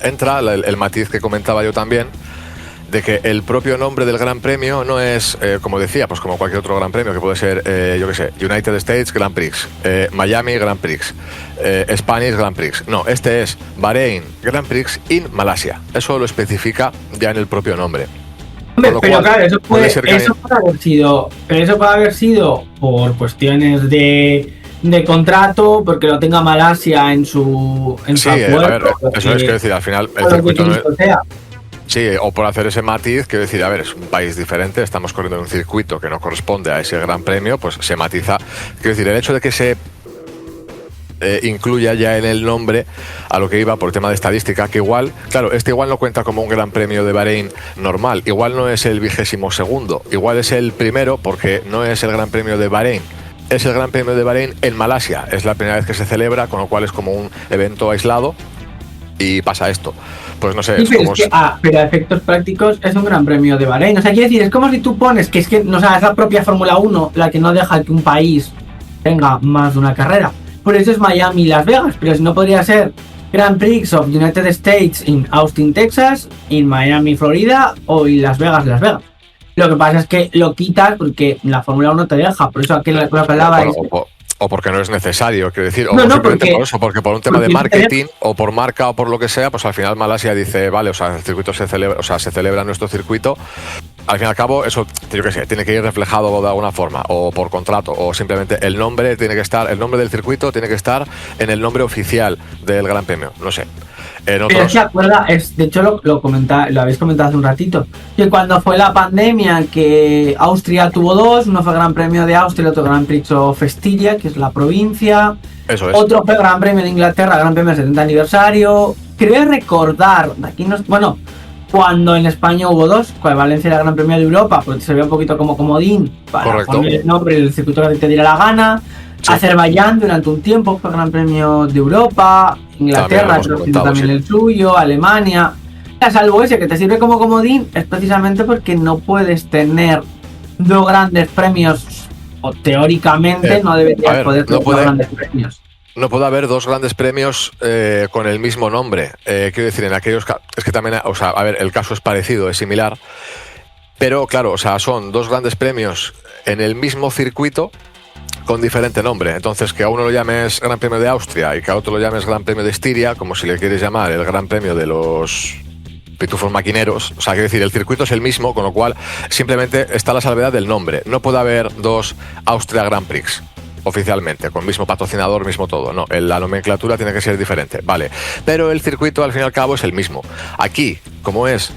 entra el matiz que comentaba yo también, de que el propio nombre del Gran Premio no es, como decía, pues como cualquier otro Gran Premio, que puede ser, United States Grand Prix, Miami Grand Prix, Spanish Grand Prix. No, este es Bahrein Grand Prix in Malasia. Eso lo especifica ya en el propio nombre. Pero claro, eso puede haber sido por cuestiones de contrato, porque lo tenga Malasia en su acuerdo. Eso es, quiero decir, al final el circuito no es... Sí, o por hacer ese matiz, quiero decir, a ver, es un país diferente, estamos corriendo en un circuito que no corresponde a ese Gran Premio, pues se matiza. Quiero decir, el hecho de que se incluya ya en el nombre a lo que iba por el tema de estadística, que igual no cuenta como un Gran Premio de Bahrein normal, igual no es el 22º, igual es el primero, porque no es el Gran Premio de Bahrein, es el Gran Premio de Bahrein en Malasia, es la primera vez que se celebra, con lo cual es como un evento aislado y pasa esto. Pues no sé, sí, pero a efectos prácticos es un Gran Premio de Bahrein. O sea, quiero decir, es como si tú pones que es la propia Fórmula 1 la que no deja que un país tenga más de una carrera. Por eso es Miami y Las Vegas, pero si no podría ser Grand Prix of United States in Austin, Texas, in Miami, Florida o en Las Vegas, Las Vegas. Lo que pasa es que lo quitas porque la Fórmula 1 te deja, por eso aquí lo que hablaba es... O porque no es necesario, quiero decir, o no, simplemente por eso, porque por un tema de marketing o por marca o por lo que sea, pues al final Malasia dice, vale, o sea, el circuito se celebra en nuestro circuito. Al fin y al cabo, eso, yo qué sé, tiene que ir reflejado de alguna forma, o por contrato, o simplemente el nombre del circuito tiene que estar en el nombre oficial del Gran Premio, no sé. En Pero otros... se acuerda, de hecho lo habéis comentado hace un ratito, que cuando fue la pandemia que Austria tuvo dos, uno fue Gran Premio de Austria y otro Gran Prix of Estiria, que es la provincia, Eso es. otro fue Gran Premio de Inglaterra, Gran Premio del 70 aniversario, creo recordar, aquí no, bueno, cuando en España hubo dos, cuando Valencia era Gran Premio de Europa, porque se veía un poquito como comodín para Correcto. poner el nombre del circuito que te diera la gana. Sí. Azerbaiyán durante un tiempo fue Gran Premio de Europa, Inglaterra hemos creo que comentado, también sí. el suyo, Alemania. Salvo ese que te sirve como comodín, es precisamente porque no puedes tener dos grandes premios, o teóricamente no a deberías ver, poder no tener puede- dos grandes premios. No puede haber dos grandes premios con el mismo nombre. Quiero decir, en aquellos casos... Es que también, o sea, a ver, el caso es parecido, es similar. Pero claro, o sea, son dos grandes premios en el mismo circuito con diferente nombre. Entonces, que a uno lo llames Gran Premio de Austria y que a otro lo llames Gran Premio de Estiria, como si le quieres llamar el Gran Premio de los pitufos maquineros. O sea, quiero decir, el circuito es el mismo, con lo cual simplemente está la salvedad del nombre. No puede haber dos Austria Grand Prix oficialmente, con mismo patrocinador, mismo todo. No, la nomenclatura tiene que ser diferente, vale. Pero el circuito, al fin y al cabo, es el mismo. Aquí, como es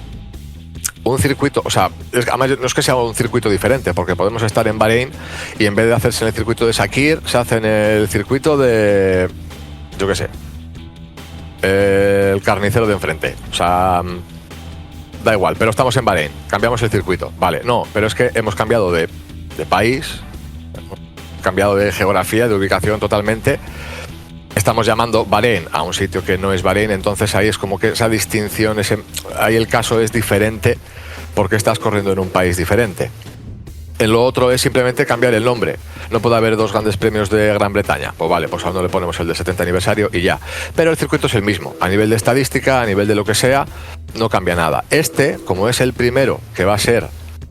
un circuito, o sea, además no es que sea un circuito diferente, porque podemos estar en Bahrein y en vez de hacerse en el circuito de Sakir, se hace en el circuito de, yo qué sé, el carnicero de enfrente. O sea, da igual, pero estamos en Bahrein, cambiamos el circuito. Vale, no, pero es que hemos cambiado de país, hemos cambiado de geografía, de ubicación totalmente. Estamos llamando Bahrein a un sitio que no es Bahrein, entonces ahí es como que esa distinción, ahí el caso es diferente porque estás corriendo en un país diferente. En lo otro es simplemente cambiar el nombre. No puede haber dos grandes premios de Gran Bretaña. Pues vale, pues a uno le ponemos el de 70 aniversario y ya. Pero el circuito es el mismo. A nivel de estadística, a nivel de lo que sea, no cambia nada. Como es el primero que va a ser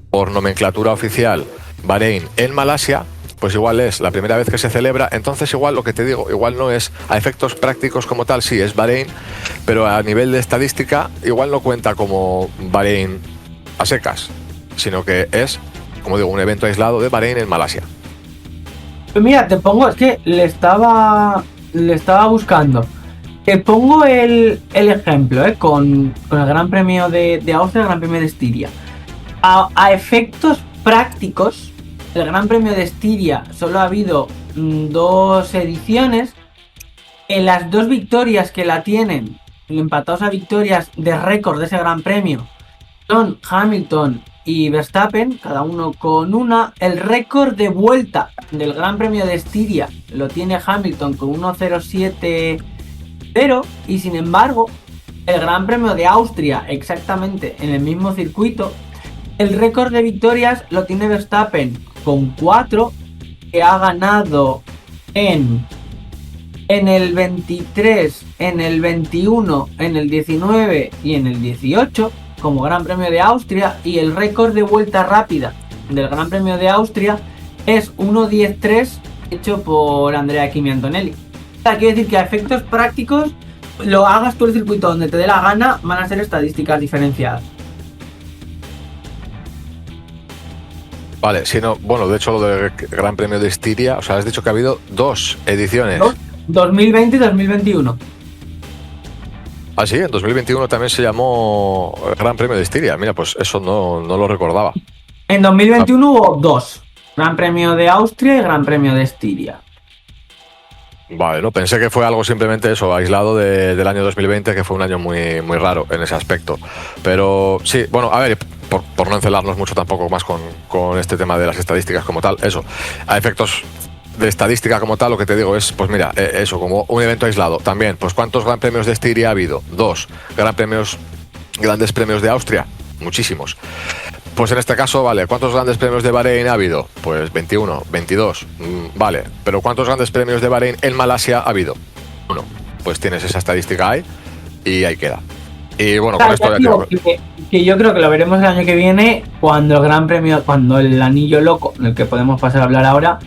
por nomenclatura oficial Bahrein en Malasia, pues igual es la primera vez que se celebra, entonces igual lo que te digo, igual no es a efectos prácticos como tal, sí es Bahrein, pero a nivel de estadística igual no cuenta como Bahrein a secas, sino que es, como digo, un evento aislado de Bahrein en Malasia. Pues mira, te pongo, es que le estaba buscando. Te pongo el ejemplo, con el Gran Premio de Austria y el Gran Premio de Estiria. A efectos prácticos, el Gran Premio de Estiria solo ha habido dos ediciones. En las dos victorias que la tienen, empatados a victorias de récord de ese Gran Premio, son Hamilton y Verstappen, cada uno con una. El récord de vuelta del Gran Premio de Estiria lo tiene Hamilton con 1.07.0 y sin embargo el Gran Premio de Austria, exactamente en el mismo circuito, el récord de victorias lo tiene Verstappen con 4, que ha ganado en el 23, en el 21, en el 19 y en el 18 como Gran Premio de Austria, y el récord de vuelta rápida del Gran Premio de Austria es 1.10.3 hecho por Andrea Kimi Antonelli. O sea, quiere decir que a efectos prácticos, lo hagas tú el circuito donde te dé la gana, van a ser estadísticas diferenciadas. Vale, si no, bueno, de hecho lo del Gran Premio de Estiria, o sea, has dicho que ha habido dos ediciones. 2020 y 2021. Ah, sí, en 2021 también se llamó Gran Premio de Estiria. Mira, pues eso no lo recordaba. En 2021 hubo dos. Gran Premio de Austria y Gran Premio de Estiria. Vale, no, pensé que fue algo simplemente eso, aislado del año 2020, que fue un año muy, muy raro en ese aspecto. Pero sí, bueno, a ver, por no encelarnos mucho tampoco más con este tema de las estadísticas como tal, eso, a efectos de estadística como tal, lo que te digo es, pues mira, eso, como un evento aislado. También, pues ¿cuántos Gran Premios de Estiria ha habido? 2. Grandes premios de Austria, muchísimos. Pues en este caso, vale, ¿cuántos grandes premios de Bahrein ha habido? Pues 21, 22, vale. Pero ¿cuántos grandes premios de Bahrein en Malasia ha habido? 1. Pues tienes esa estadística ahí y ahí queda. Y bueno, con esto ya digo que yo creo que lo veremos el año que viene cuando el Gran Premio, cuando el Anillo Loco, en el que podemos pasar a hablar ahora,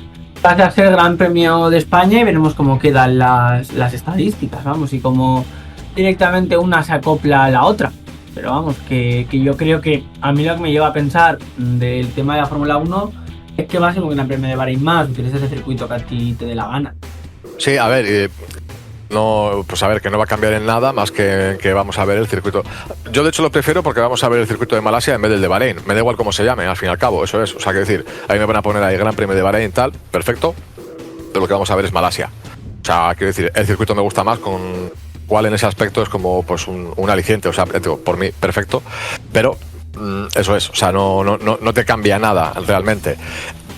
pase a ser el Gran Premio de España, y veremos cómo quedan las estadísticas, vamos, y cómo directamente una se acopla a la otra. Pero vamos, que yo creo que a mí lo que me lleva a pensar del tema de la Fórmula 1 es que va a ser un Gran Premio de Bahrein más, utilices ese circuito que a ti te dé la gana. Sí, a ver, No, pues a ver, que no va a cambiar en nada más que vamos a ver el circuito. Yo de hecho lo prefiero porque vamos a ver el circuito de Malasia en vez del de Bahrein. Me da igual cómo se llame, al fin y al cabo, eso es. O sea, que decir, ahí me van a poner ahí Gran Premio de Bahrein y tal, perfecto. Pero lo que vamos a ver es Malasia. O sea, quiero decir, el circuito me gusta más, con cual en ese aspecto es como pues un aliciente. O sea, digo, por mí, perfecto. Pero eso es, o sea, no te cambia nada realmente.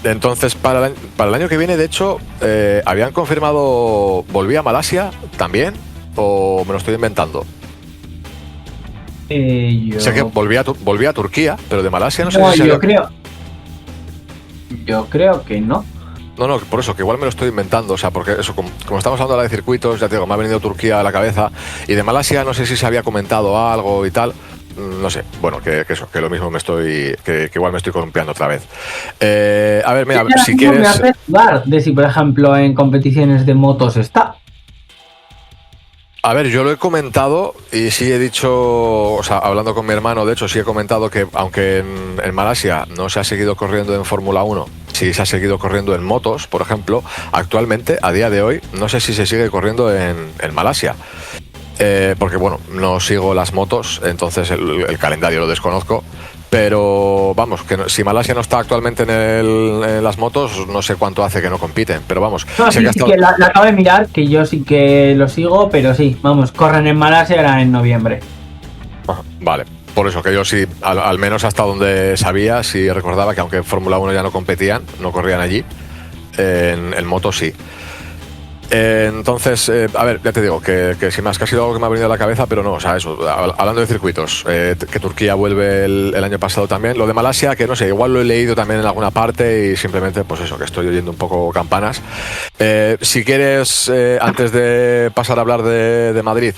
Entonces, para el año que viene, de hecho, ¿habían confirmado volvía a Malasia también? ¿O me lo estoy inventando? Sé que volvía a Turquía, pero de Malasia no sé si Yo creo que no. No, por eso, que igual me lo estoy inventando. O sea, porque eso, como estamos hablando ahora de circuitos, ya te digo, me ha venido Turquía a la cabeza. Y de Malasia no sé si se había comentado algo y tal. No sé, bueno, que lo mismo que igual me estoy columpiando otra vez. A ver, mira, si quieres... Me hace dudar de si, por ejemplo, en competiciones de motos está. A ver, yo lo he comentado y sí he dicho, o sea, hablando con mi hermano, de hecho, sí he comentado que aunque en Malasia no se ha seguido corriendo en Fórmula 1, sí se ha seguido corriendo en motos, por ejemplo, actualmente, a día de hoy, no sé si se sigue corriendo en Malasia. Porque bueno, no sigo las motos, entonces el calendario lo desconozco, pero vamos, que si Malasia no está actualmente en las motos, no sé cuánto hace que no compiten, pero vamos. No, sí, que la acabo de mirar, que yo sí que lo sigo, pero sí, vamos, corren en Malasia ahora en noviembre. Vale, por eso que yo sí, al menos hasta donde sabía, sí recordaba que aunque en Fórmula 1 ya no competían, no corrían allí, en motos sí. Entonces, a ver, ya te digo, que si más que ha sido algo que me ha venido a la cabeza, pero no, o sea, eso, hablando de circuitos, que Turquía vuelve el año pasado también, lo de Malasia, que no sé, igual lo he leído también en alguna parte y simplemente, pues eso, que estoy oyendo un poco campanas. Si quieres, antes de pasar a hablar de Madrid,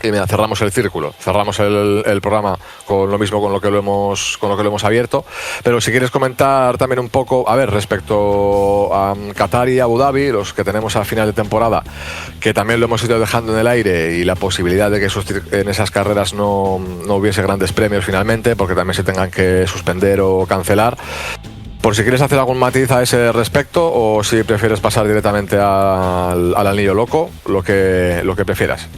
y mira, cerramos el círculo, cerramos el programa con lo mismo con lo que lo hemos abierto, pero si quieres comentar también un poco, a ver, respecto a Qatar y Abu Dhabi, los que tenemos a final de temporada, que también lo hemos ido dejando en el aire, y la posibilidad de que en esas carreras no hubiese grandes premios finalmente, porque también se tengan que suspender o cancelar. Por si quieres hacer algún matiz a ese respecto, o si prefieres pasar directamente al anillo loco, lo que prefieras.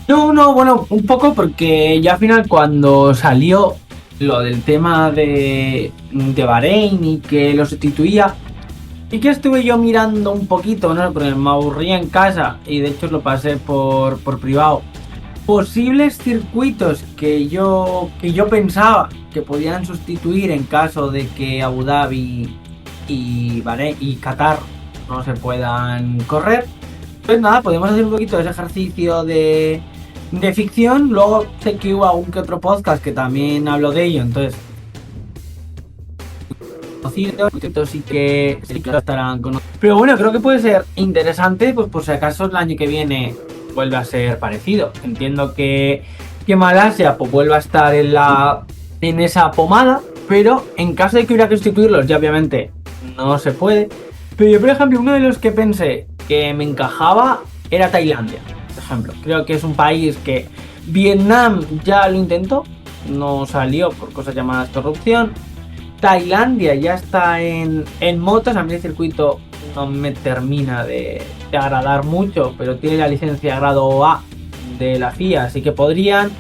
No, bueno, un poco porque ya al final cuando salió lo del tema de Bahrein y que lo sustituía, y que estuve yo mirando un poquito, ¿no? Porque me aburría en casa y de hecho lo pasé por privado. Posibles circuitos que yo pensaba que podían sustituir en caso de que Abu Dhabi y Bahrein y Qatar no se puedan correr. Pues nada, podemos hacer un poquito de ese ejercicio de ficción. Luego sé que hubo algún que otro podcast que también habló de ello, entonces sí que lo estarán conociendo. Pero bueno, creo que puede ser interesante, pues por si acaso el año que viene vuelve a ser parecido. Entiendo que Malasia pues vuelva a estar en esa pomada, pero en caso de que hubiera que sustituirlos, ya obviamente no se puede. Pero yo, por ejemplo, uno de los que pensé que me encajaba era Tailandia. Por ejemplo, creo que es un país que Vietnam ya lo intentó, no salió por cosas llamadas corrupción. Tailandia ya está en motos. A mí el circuito no me termina de agradar mucho, pero tiene la licencia grado A de la FIA, así que podrían,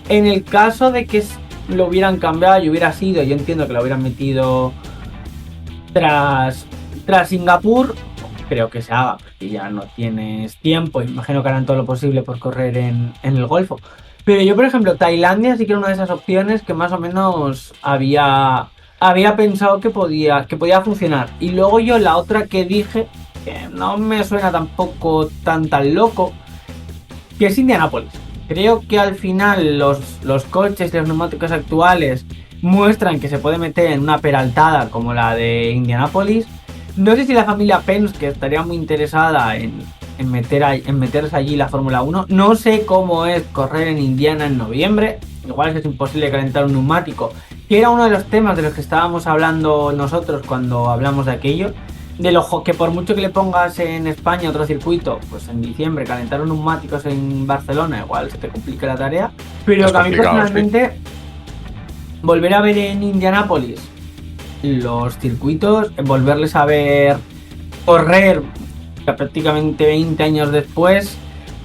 en el caso de que lo hubieran cambiado y hubiera sido, yo entiendo que lo hubieran metido tras Singapur, creo que se haga, porque ya no tienes tiempo. Imagino que harán todo lo posible por correr en el Golfo. Pero yo, por ejemplo, Tailandia sí que era una de esas opciones que más o menos había pensado que podía funcionar. Y luego yo la otra que dije, que no me suena tampoco tan loco, que es Indianápolis. Creo que al final los coches y los neumáticos actuales muestran que se puede meter en una peraltada como la de Indianápolis. No sé si la familia Penske estaría muy interesada en meterse allí la Fórmula 1. No sé cómo es correr en Indiana en noviembre. Igual es imposible calentar un neumático, que era uno de los temas de los que estábamos hablando nosotros cuando hablamos de aquello. De lo que por mucho que le pongas en España otro circuito, pues en diciembre calentar un neumáticos en Barcelona igual se te complica la tarea. Pero que a mí personalmente, sí, volver a ver en Indianápolis los circuitos, volverles a ver correr prácticamente 20 años después,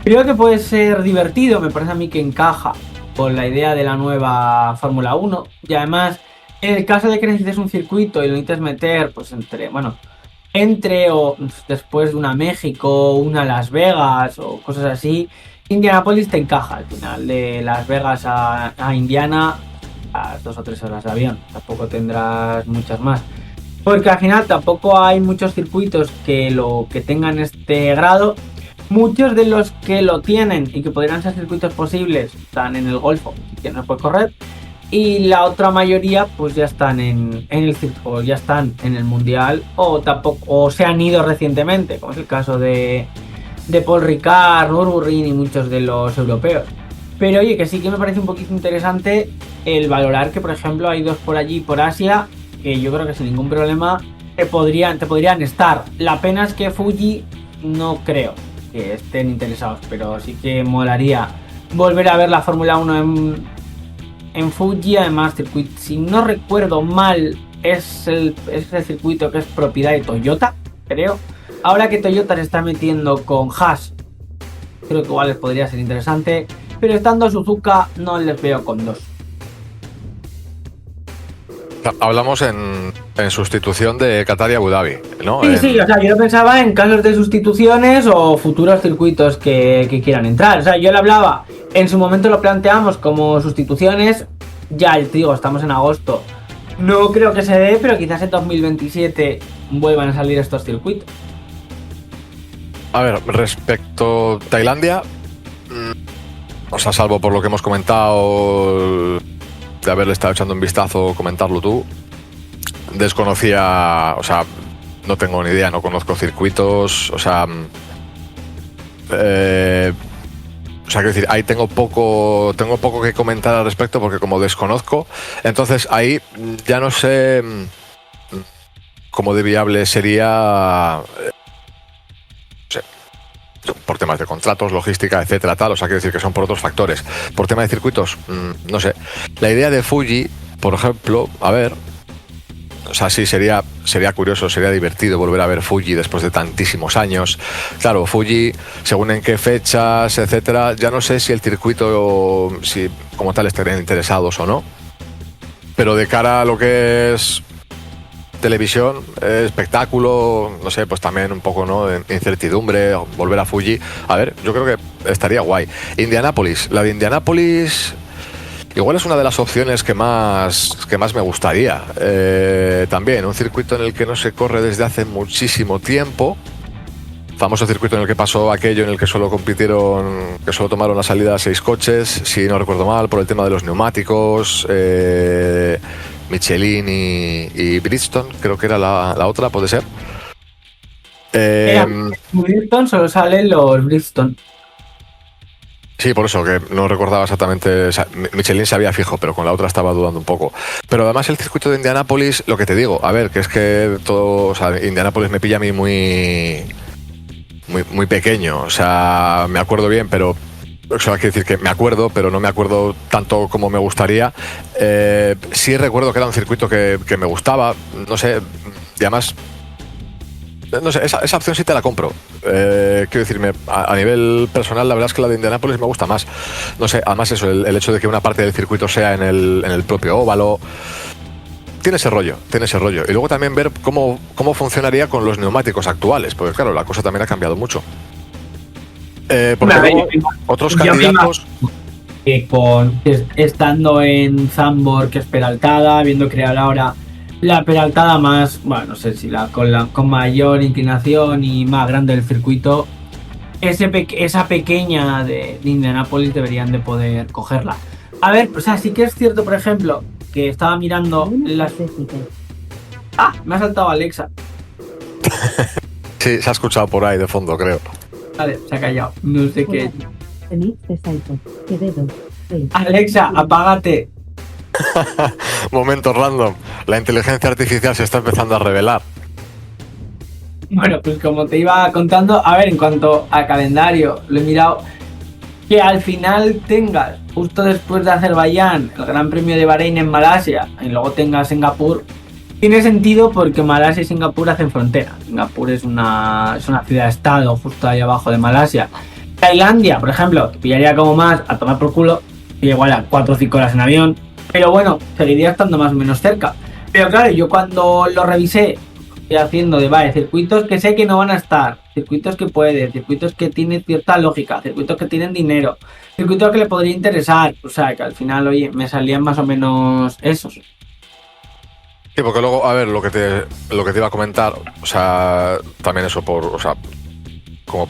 Creo que puede ser divertido, me parece a mí que encaja con la idea de la nueva Fórmula 1. Y además, en el caso de que necesites un circuito y lo necesites meter, pues entre o después de una México, una Las Vegas o cosas así, Indianapolis te encaja. Al final de Las Vegas a Indiana, a 2 o 3 horas de avión. Tampoco tendrás muchas más. Porque al final tampoco hay muchos circuitos que tengan este grado. Muchos de los que lo tienen y que podrían ser circuitos posibles están en el Golfo, que no se puede correr. Y la otra mayoría pues ya están en el circuito, ya están en el Mundial o se han ido recientemente, como es el caso de Paul Ricard, Nürburgring y muchos de los europeos. Pero oye, que sí que me parece un poquito interesante el valorar que, por ejemplo, hay 2 por allí por Asia que yo creo que sin ningún problema te podrían estar. La pena es que Fuji no creo que estén interesados, pero sí que molaría volver a ver la Fórmula 1 en Fuji. Además, si no recuerdo mal, es el circuito que es propiedad de Toyota, creo. Ahora que Toyota se está metiendo con Haas, creo que igual les podría ser interesante, pero estando Suzuka no les veo con 2. Hablamos en sustitución de Qatar y Abu Dhabi, ¿no? Sí, o sea, yo pensaba en casos de sustituciones o futuros circuitos que quieran entrar. O sea, yo le hablaba, en su momento lo planteamos como sustituciones, ya te digo, estamos en agosto. No creo que se dé, pero quizás en 2027 vuelvan a salir estos circuitos. A ver, respecto a Tailandia, o sea, salvo por lo que hemos comentado, de haberle estado echando un vistazo, comentarlo tú, desconocía, o sea, no tengo ni idea, no conozco circuitos, o sea, quiero decir, ahí tengo poco que comentar al respecto porque como desconozco, entonces ahí ya no sé cómo de viable sería, por temas de contratos, logística, etcétera, tal, o sea, quiero decir que son por otros factores. Por tema de circuitos, no sé. La idea de Fuji, por ejemplo, a ver, o sea, sí, sería curioso, sería divertido volver a ver Fuji después de tantísimos años. Claro, Fuji, según en qué fechas, etcétera, ya no sé si el circuito, si como tal estarían interesados o no, pero de cara a lo que es televisión, espectáculo, no sé, pues también un poco, ¿no?, de incertidumbre, volver a Fuji. A ver, yo creo que estaría guay. Indianápolis, la de Indianápolis igual es una de las opciones que más me gustaría. También un circuito en el que no se corre desde hace muchísimo tiempo. Famoso circuito en el que pasó aquello en el que solo tomaron la salida 6 coches, si no recuerdo mal, por el tema de los neumáticos. Michelin y Bridgestone, creo que era la otra, puede ser. Bridgestone solo salen los Bridgestone. Sí, por eso, que no recordaba exactamente. O sea, Michelin sabía fijo, pero con la otra estaba dudando un poco. Pero además el circuito de Indianápolis, lo que te digo, a ver, que es que todo, o sea, Indianápolis me pilla a mí muy pequeño. O sea, me acuerdo bien, pero eso hay que decir que me acuerdo, pero no me acuerdo tanto como me gustaría. Sí recuerdo que era un circuito que me gustaba, no sé, y además, no sé, esa opción sí te la compro. Quiero decirme, a nivel personal, la verdad es que la de Indianápolis me gusta más. No sé, además eso, el hecho de que una parte del circuito sea en el propio óvalo, tiene ese rollo. Y luego también ver cómo funcionaría con los neumáticos actuales, porque claro, la cosa también ha cambiado mucho. Porque otros candidatos que estando en Zandvoort, que es peraltada, habiendo creado ahora la peraltada más, bueno, no sé si con mayor inclinación y más grande del circuito, esa pequeña de Indianápolis deberían de poder cogerla. A ver, o sea, sí que es cierto, por ejemplo, que estaba mirando las... ¡Ah! Me ha saltado Alexa. Sí, se ha escuchado por ahí de fondo, creo. Vale, se ha callado. No sé qué. Alexa, apágate. Momento random. La inteligencia artificial se está empezando a revelar. Bueno, pues como te iba contando, a ver, en cuanto a calendario, lo he mirado. Que al final tengas, justo después de Azerbaiyán, el Gran Premio de Bahrein en Malasia, y luego tengas Singapur, tiene sentido porque Malasia y Singapur hacen frontera. Singapur es una ciudad-estado justo ahí abajo de Malasia. Tailandia, por ejemplo, te pillaría como más a tomar por culo, y igual a 4 o 5 horas en avión, pero bueno, seguiría estando más o menos cerca. Pero claro, yo cuando lo revisé, estoy haciendo de circuitos que sé que no van a estar, circuitos que pueden, circuitos que tienen cierta lógica, circuitos que tienen dinero, circuitos que le podría interesar, o sea, que al final, oye, me salían más o menos esos. Sí, porque luego, a ver, lo que te iba a comentar, o sea, también eso o sea, como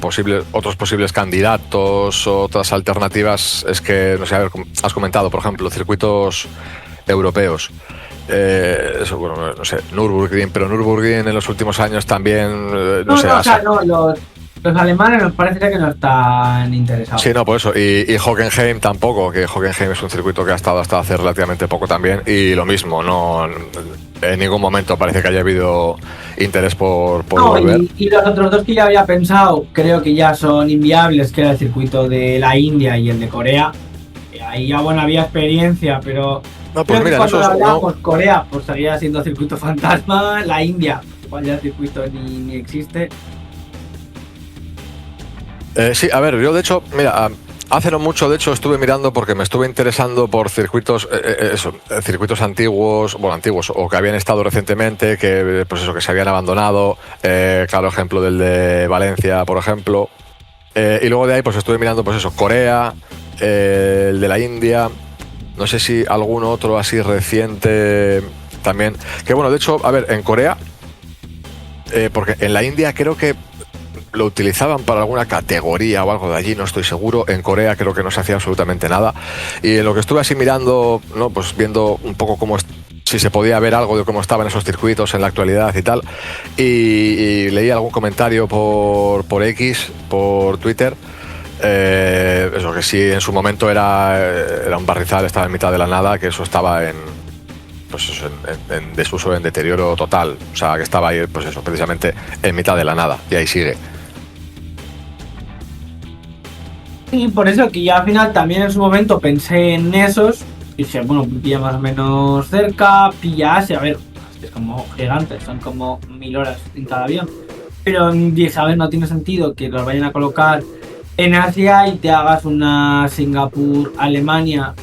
otros posibles candidatos, otras alternativas, es que, no sé, a ver, has comentado, por ejemplo, circuitos europeos. Eso, bueno, no sé, Nürburgring, pero Nürburgring en los últimos años también, Los alemanes nos parece que no están interesados. Sí, no, por eso. Y Hockenheim tampoco, que Hockenheim es un circuito que ha estado hasta hace relativamente poco también. Y lo mismo, no en ningún momento parece que haya habido interés por volver. Y los otros dos que ya había pensado, creo que ya son inviables, que era el circuito de la India y el de Corea. Ahí ya, bueno, había experiencia, pero... No, pues mira, cuando eso hablábamos, Corea, pues seguía siendo circuito fantasma. La India, igual ya el circuito ni existe. Sí, a ver, yo de hecho, mira, hace no mucho, de hecho, estuve mirando porque me estuve interesando por circuitos, circuitos antiguos, o que habían estado recientemente, que pues eso, que se habían abandonado. Claro, ejemplo del de Valencia, por ejemplo. Y luego de ahí, pues estuve mirando, pues eso, Corea, el de la India, no sé si algún otro así reciente también. Que bueno, de hecho, a ver, en Corea, porque en la India creo que lo utilizaban para alguna categoría o algo de allí, no estoy seguro. En Corea creo que no se hacía absolutamente nada. Y en lo que estuve así mirando, ¿no? Pues viendo un poco si se podía ver algo de cómo estaban esos circuitos en la actualidad y tal. Y leí algún comentario por X, por Twitter. Eso que sí, en su momento era un barrizal, estaba en mitad de la nada, que eso estaba en desuso, en deterioro total. O sea, que estaba ahí, pues eso, precisamente en mitad de la nada. Y ahí sigue. Y por eso que ya al final también en su momento pensé en esos. Y dije, bueno, pilla más o menos cerca, pilla Asia, a ver, es como gigantes, son como 1000 horas en cada avión. Pero dije, a ver, no tiene sentido que los vayan a colocar en Asia y te hagas una Singapur, Alemania,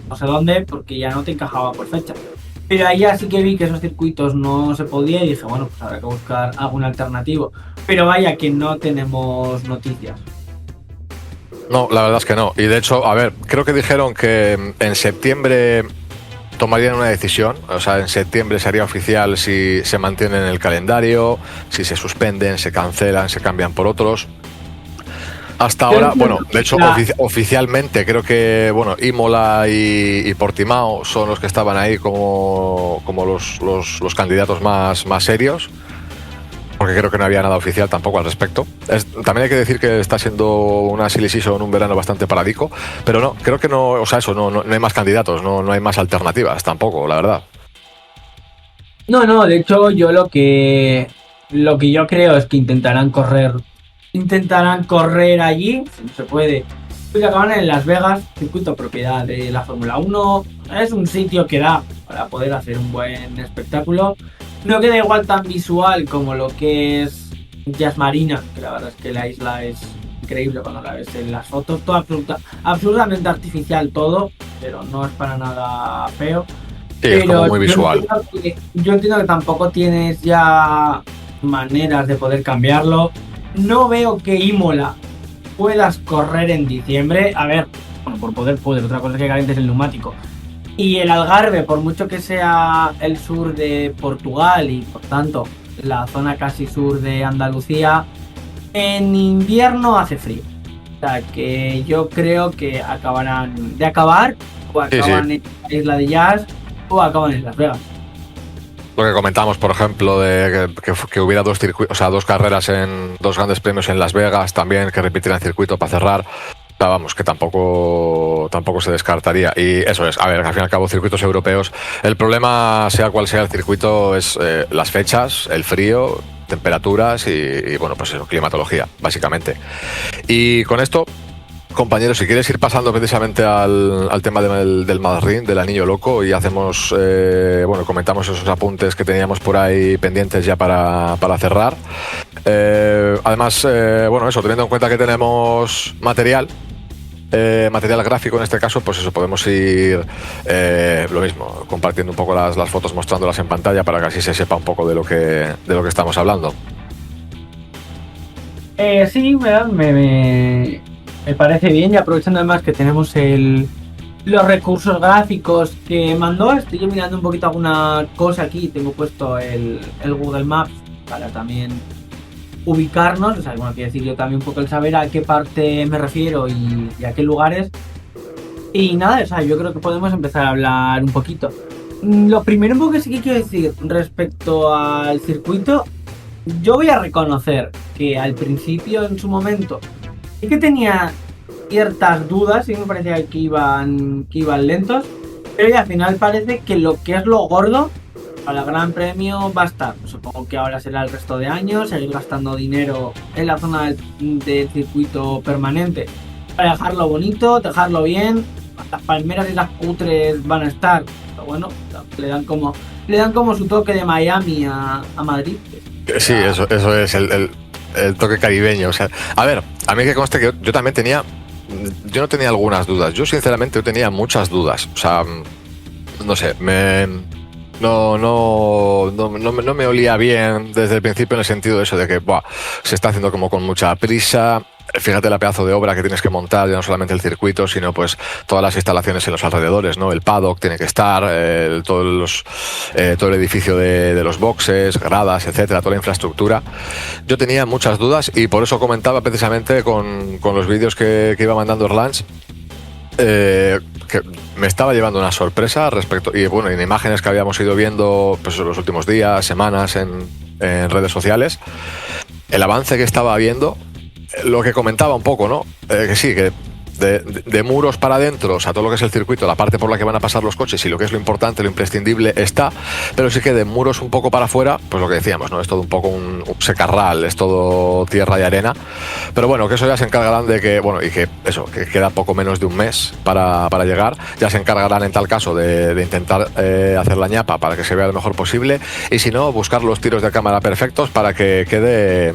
no sé dónde, porque ya no te encajaba por fecha. Pero ahí ya sí que vi que esos circuitos no se podía y dije, bueno, pues habrá que buscar algún alternativo. Pero vaya que no tenemos noticias. No, la verdad es que no. Y de hecho, a ver, creo que dijeron que en septiembre tomarían una decisión. O sea, en septiembre sería oficial si se mantienen en el calendario, si se suspenden, se cancelan, se cambian por otros. Hasta ahora, bueno, de hecho, oficialmente creo que, bueno, Imola y Portimao son los que estaban ahí como los candidatos más serios. Porque creo que no había nada oficial tampoco al respecto. También hay que decir que está siendo una silly season, un verano bastante paradico, pero no, creo que no, o sea, eso, no hay más candidatos, no hay más alternativas tampoco, la verdad. No, de hecho yo lo que yo creo es que intentarán correr allí, si no se puede. Pues acaban en Las Vegas, circuito propiedad de la Fórmula 1, es un sitio que da para poder hacer un buen espectáculo. No queda igual tan visual como lo que es Yas Marina, que la verdad es que la isla es increíble cuando la ves en las fotos, todo absolutamente artificial todo, pero no es para nada feo. Sí, pero es como muy visual. Yo entiendo que tampoco tienes ya maneras de poder cambiarlo. No veo que Imola puedas correr en diciembre. A ver, bueno, por poder puedes, otra cosa es que calientes el neumático. Y el Algarve, por mucho que sea el sur de Portugal y por tanto la zona casi sur de Andalucía, en invierno hace frío. O sea que yo creo que acabarán de acabar, o acaban en la isla de Yas, o acaban en Las Vegas. Lo que comentamos, por ejemplo, de que hubiera dos circuitos, o sea, dos carreras en dos grandes premios en Las Vegas también, que repitieran circuito para cerrar. Vamos, que tampoco se descartaría. Y eso es, a ver, al fin y al cabo, circuitos europeos, el problema, sea cual sea el circuito, es las fechas, el frío, temperaturas y bueno, pues eso, climatología, básicamente. Y con esto Compañeros, si quieres ir pasando precisamente al tema del Madrid, del Anillo Loco, y hacemos, comentamos esos apuntes que teníamos por ahí pendientes ya para cerrar. Además, teniendo en cuenta que tenemos material gráfico en este caso, pues eso, podemos ir lo mismo, compartiendo un poco las fotos, mostrándolas en pantalla para que así se sepa un poco de lo que estamos hablando. Sí, me parece bien, y aprovechando además que tenemos los recursos gráficos que mandó, estoy yo mirando un poquito alguna cosa aquí, tengo puesto el Google Maps para también ubicarnos, o sea, bueno, quiero decir yo también un poco el saber a qué parte me refiero y a qué lugares. Y nada, o sea, yo creo que podemos empezar a hablar un poquito. Lo primero un poco que sí que quiero decir respecto al circuito, yo voy a reconocer que al principio, en su momento, sí que tenía ciertas dudas, sí me parecía que iban lentos, pero ya al final parece que lo que es lo gordo para el Gran Premio va a estar. Supongo que ahora será el resto de años, seguir gastando dinero en la zona del circuito permanente para dejarlo bonito, dejarlo bien. Las palmeras y las cutres van a estar, pero bueno, le dan como su toque de Miami a Madrid. Sí, eso es el toque caribeño. O sea, a ver, a mí que conste que yo también yo no tenía algunas dudas. Yo sinceramente tenía muchas dudas. O sea, no sé, no me olía bien desde el principio, en el sentido de eso, de que se está haciendo como con mucha prisa. Fíjate la pedazo de obra que tienes que montar, ya no solamente el circuito, sino pues todas las instalaciones en los alrededores, ¿no? El paddock tiene que estar, todo el edificio de los boxes, gradas, etcétera, toda la infraestructura. Yo tenía muchas dudas y por eso comentaba precisamente con los vídeos que iba mandando Erlange, que me estaba llevando una sorpresa respecto, y bueno, en imágenes que habíamos ido viendo pues en los últimos días, semanas en redes sociales, el avance que estaba viendo. Lo que comentaba un poco, ¿no? Que sí, que de muros para adentro, o sea, todo lo que es el circuito, la parte por la que van a pasar los coches y lo que es lo importante, lo imprescindible está, pero sí que de muros un poco para afuera, pues lo que decíamos, ¿no? Es todo un poco un secarral, es todo tierra y arena, pero bueno, que eso ya se encargarán de que, bueno, y que eso, que queda poco menos de un mes para llegar, ya se encargarán en tal caso de intentar hacer la ñapa para que se vea lo mejor posible, y si no, buscar los tiros de cámara perfectos para que quede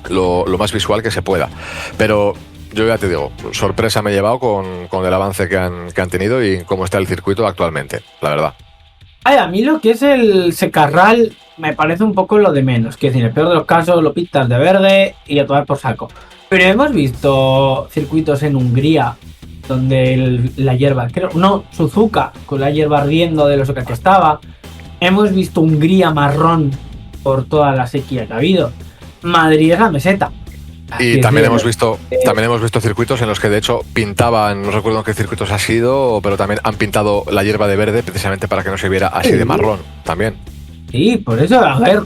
lo más visual que se pueda. Pero yo ya te digo, sorpresa me he llevado con el avance que han tenido y cómo está el circuito actualmente, la verdad. A mí lo que es el secarral me parece un poco lo de menos. Quiero decir, en el peor de los casos lo pintas de verde y a tomar por saco. Pero hemos visto circuitos en Hungría donde la hierba, Suzuka, con la hierba ardiendo de lo seca que estaba. Hemos visto Hungría marrón por toda la sequía que ha habido. Madrid es la meseta. Y también hemos visto circuitos en los que de hecho pintaban, no recuerdo en qué circuitos ha sido, pero también han pintado la hierba de verde precisamente para que no se viera así de marrón también. Sí, por eso, a ver,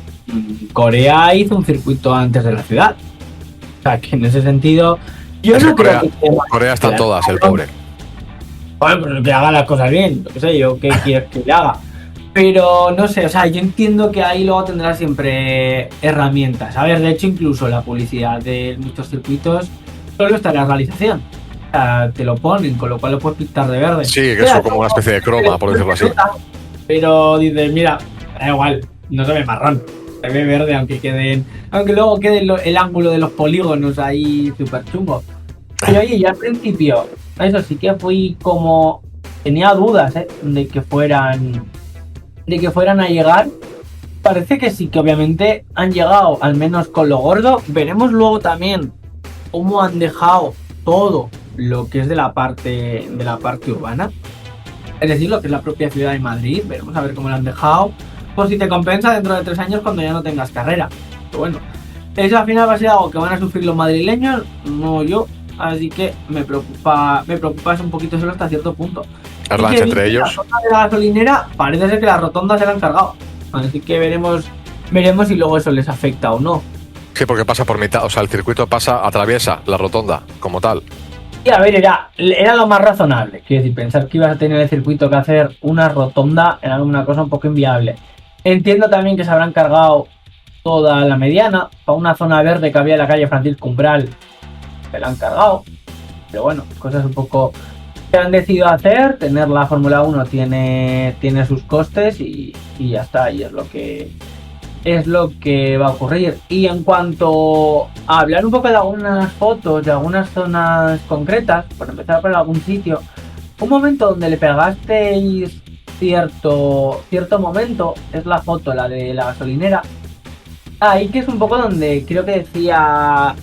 Corea hizo un circuito antes de la ciudad. O sea, que en ese sentido yo no creo que Corea están todas, el pobre. Bueno, pues que haga las cosas bien, no sé yo qué quieres que le haga. Pero no sé, o sea, yo entiendo que ahí luego tendrá siempre herramientas. A ver, de hecho, incluso la publicidad de muchos circuitos solo está en la realización. O sea, te lo ponen, con lo cual lo puedes pintar de verde. Sí, que es como una especie de croma, por decirlo así. Pero dices, mira, da igual, no se ve marrón, se ve verde, aunque luego quede el ángulo de los polígonos ahí súper chungo. Y oye, yo al principio, eso sí que fui como, tenía dudas, de que fueran a llegar. Parece que sí, que obviamente han llegado, al menos con lo gordo. Veremos luego también cómo han dejado todo lo que es de la parte urbana, es decir, lo que es la propia ciudad de Madrid. Veremos a ver cómo lo han dejado, por si te compensa dentro de 3 años cuando ya no tengas carrera. Pero bueno, eso al final va a ser algo que van a sufrir los madrileños, no yo. Así que me preocupa eso un poquito solo hasta cierto punto. Erlange entre ellos. La zona de la gasolinera parece ser que las rotondas se la han cargado. Así que veremos si luego eso les afecta o no. Sí, porque pasa por mitad, o sea, el circuito atraviesa la rotonda como tal. Y a ver, era lo más razonable. Quiero decir, pensar que ibas a tener el circuito que hacer una rotonda era una cosa un poco inviable. Entiendo también que se habrán cargado toda la mediana. Para una zona verde que había en la calle Francisco Umbral, se la han cargado. Pero bueno, cosas un poco que han decidido hacer. Tener la Fórmula 1 tiene sus costes y ya está, y es lo que va a ocurrir. Y en cuanto a hablar un poco de algunas fotos, de algunas zonas concretas, por empezar por algún sitio, un momento donde le pegasteis cierto momento es la foto, la de la gasolinera. Ahí que es un poco donde creo que decía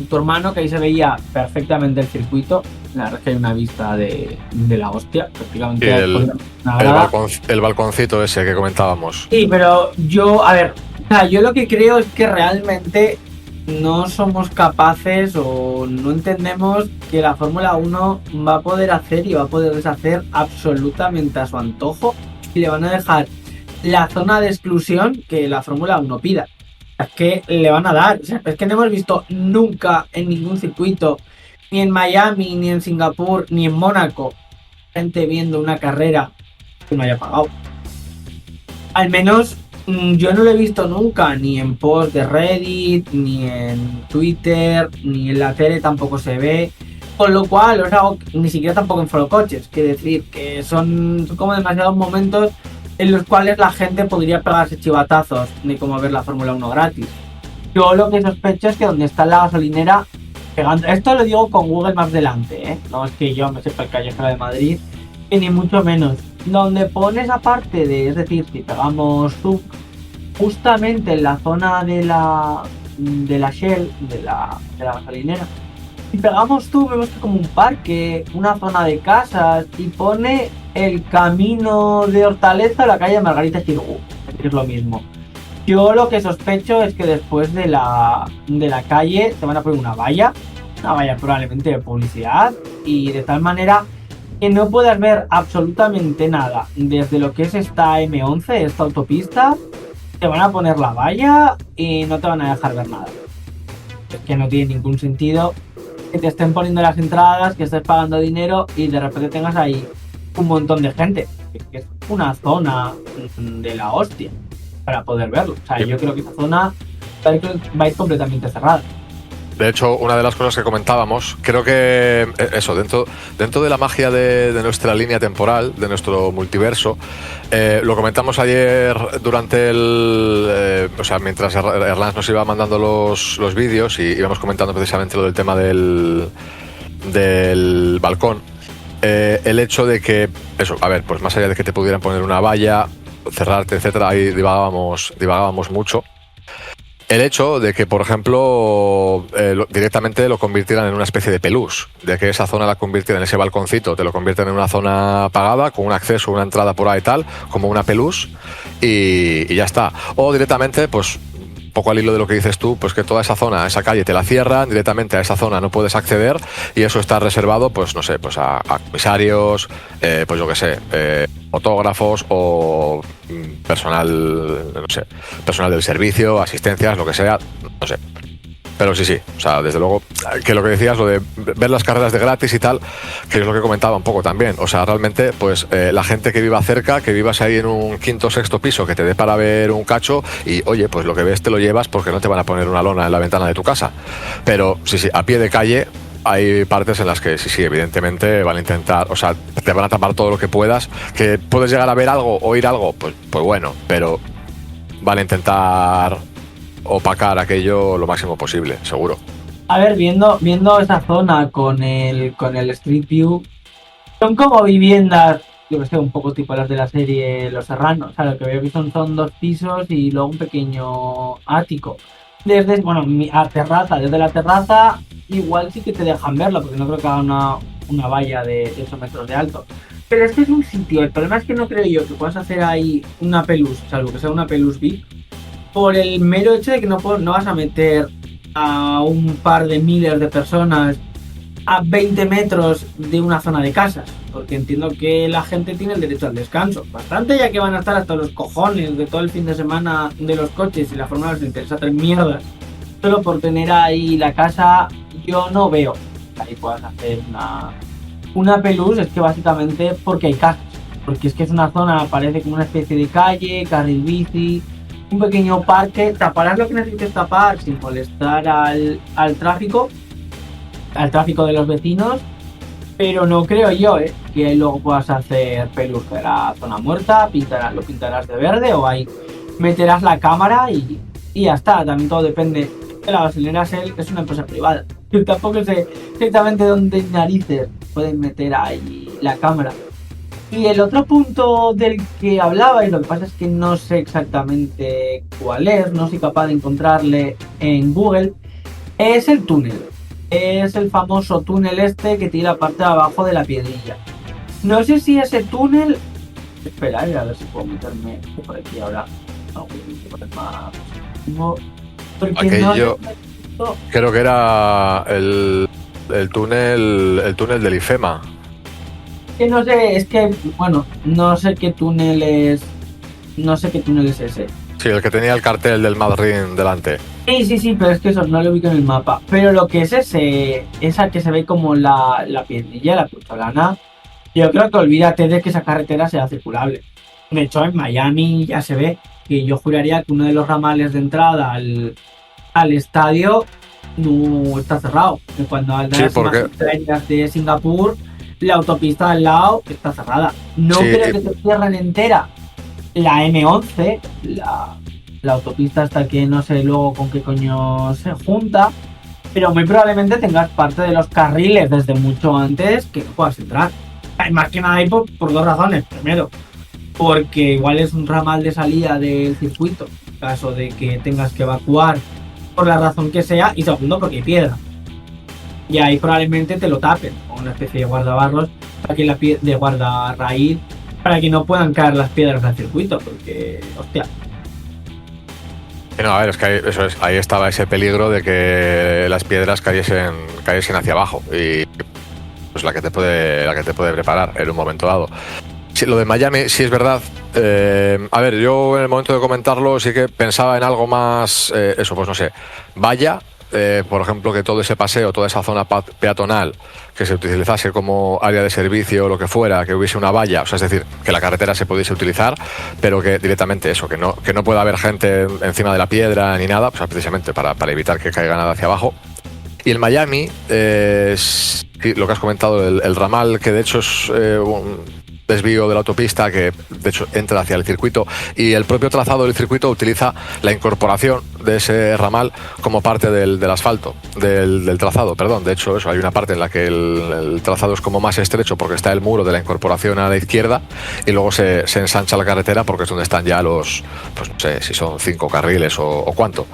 tu hermano que ahí se veía perfectamente el circuito. La verdad es que hay una vista de la hostia, prácticamente. Y el balconcito ese que comentábamos. Sí, pero yo lo que creo es que realmente no somos capaces o no entendemos que la Fórmula 1 va a poder hacer y va a poder deshacer absolutamente a su antojo y le van a dejar la zona de exclusión que la Fórmula 1 pida. Es que le van a dar, o sea, es que no hemos visto nunca en ningún circuito, ni en Miami, ni en Singapur, ni en Mónaco, gente viendo una carrera que no haya pagado. Al menos yo no lo he visto nunca, ni en post de Reddit, ni en Twitter, ni en la tele tampoco se ve. Con lo cual, o sea, ni siquiera tampoco en Foro Coches. Quiere decir que son como demasiados momentos en los cuales la gente podría pegarse chivatazos de como ver la Fórmula 1 gratis. Yo lo que sospecho es que donde está la gasolinera pegando, esto lo digo con Google Maps delante, ¿eh? No es que yo me sepa el callejero de Madrid, y ni mucho menos. Donde pones aparte de, es decir, si pegamos zoom, justamente en la zona de la Shell, de la gasolinera, si pegamos zoom vemos que como un parque, una zona de casas, y pone el camino de Hortaleza a la calle Margarita Xirgu, es lo mismo. Yo lo que sospecho es que después de la calle se van a poner una valla probablemente de publicidad, y de tal manera que no puedas ver absolutamente nada desde lo que es esta M11, esta autopista. Te van a poner la valla y no te van a dejar ver nada. Es que no tiene ningún sentido que te estén poniendo las entradas, que estés pagando dinero y de repente tengas ahí un montón de gente. Que es una zona de la hostia para poder verlo. O sea, yo creo que esa zona va a ir completamente cerrada. De hecho, una de las cosas que comentábamos, creo que eso, dentro de la magia de nuestra línea temporal, de nuestro multiverso, lo comentamos ayer durante mientras Erlans nos iba mandando los vídeos y íbamos comentando precisamente lo del tema del balcón. El hecho de que, eso, a ver, pues más allá de que te pudieran poner una valla, cerrarte, etcétera, ahí divagábamos mucho. El hecho de que, por ejemplo, directamente lo convirtieran en una especie de pelús, de que esa zona la convirtieran en ese balconcito, te lo convierten en una zona pagada, con un acceso, una entrada por ahí y tal, como una pelús, y ya está. O directamente, pues, poco al hilo de lo que dices tú, pues que toda esa zona, esa calle te la cierran, directamente a esa zona no puedes acceder, y eso está reservado, pues no sé, pues a comisarios, pues yo qué sé, fotógrafos o personal, no sé, personal del servicio, asistencias, lo que sea, no sé. Pero sí, o sea, desde luego, que lo que decías, lo de ver las carreras de gratis y tal, que es lo que comentaba un poco también. O sea, realmente, pues la gente que viva cerca, que vivas ahí en un quinto o sexto piso, que te dé para ver un cacho y, oye, pues lo que ves te lo llevas porque no te van a poner una lona en la ventana de tu casa. Pero sí, a pie de calle hay partes en las que sí, evidentemente van a intentar, o sea, te van a tapar todo lo que puedas, que puedes llegar a ver algo, oír algo, pues bueno, pero van a intentar opacar aquello lo máximo posible, seguro. A ver, viendo esa zona con el Street View, son como viviendas, yo que sé, un poco tipo las de la serie Los Serranos. O sea, lo que veo que son 2 pisos y luego un pequeño ático. Desde la terraza igual sí que te dejan verlo, porque no creo que haga una valla de 8 metros de alto. Pero este es un sitio, el problema es que no creo yo que puedas hacer ahí una pelús, salvo que sea una pelús VIP, por el mero hecho de que no vas a meter a un par de miles de personas a 20 metros de una zona de casas, porque entiendo que la gente tiene el derecho al descanso. Bastante ya que van a estar hasta los cojones de todo el fin de semana de los coches y la Fórmula les interesa hacer mierdas. Solo por tener ahí la casa, yo no veo que ahí puedas hacer una pelús, es que básicamente porque hay casas. Porque es que es una zona, parece como una especie de calle, carril bici, un pequeño parque, taparás lo que necesites tapar sin molestar al tráfico de los vecinos, Pero no creo yo, que luego puedas hacer pelus de la zona muerta, lo pintarás de verde o ahí meterás la cámara y ya está. También todo depende de la gasolinera. Es una empresa privada. Yo tampoco sé exactamente dónde narices pueden meter ahí la cámara. Y el otro punto del que hablaba, y lo que pasa es que no sé exactamente cuál es, no soy capaz de encontrarle en Google, es el túnel. Es el famoso túnel este que tiene la parte de abajo de la piedrilla. No sé si ese túnel... Espera, a ver si puedo meterme por aquí ahora. Porque Aquello, no... creo que era el túnel del IFEMA. Que no sé, es que, bueno, no sé qué túnel es... No sé qué túnel es ese. Sí, el que tenía el cartel del Madrid delante. Sí, pero es que eso no lo ubico en el mapa. Pero lo que es esa que se ve como la piedrilla, la pucholana, yo creo que olvídate de que esa carretera sea circulable. De hecho, en Miami ya se ve que yo juraría que uno de los ramales de entrada al estadio no está cerrado. Que cuando al Sí, porque... estrellas de Singapur, la autopista al lado está cerrada. No Sí, creo que te cierren entera la M11, la autopista hasta que no sé luego con qué coño se junta, pero muy probablemente tengas parte de los carriles desde mucho antes que no puedas entrar. Más que nada hay por dos razones. Primero, porque igual es un ramal de salida del circuito, en caso de que tengas que evacuar por la razón que sea, y segundo, porque hay piedra. Y ahí probablemente te lo tapen, o una especie de guardabarros, para que de guardarraíz, para que no puedan caer las piedras al circuito, porque, hostia. No, a ver, es que ahí estaba ese peligro de que las piedras cayesen hacia abajo y pues la que te puede preparar en un momento dado. Sí, lo de Miami sí es verdad. A ver, yo en el momento de comentarlo sí que pensaba en algo más, pues no sé, valla. Por ejemplo, que todo ese paseo, toda esa zona peatonal que se utilizase como área de servicio o lo que fuera, que hubiese una valla, o sea, es decir, que la carretera se pudiese utilizar, pero que directamente eso, que no pueda haber gente encima de la piedra ni nada, pues precisamente para evitar que caiga nada hacia abajo. Y en Miami, lo que has comentado, el ramal, que de hecho es un desvío de la autopista que de hecho entra hacia el circuito, y el propio trazado del circuito utiliza la incorporación de ese ramal como parte del asfalto, del trazado, perdón. De hecho, eso, hay una parte en la que el trazado es como más estrecho porque está el muro de la incorporación a la izquierda, y luego se ensancha la carretera porque es donde están ya los, pues no sé si son 5 carriles o cuánto.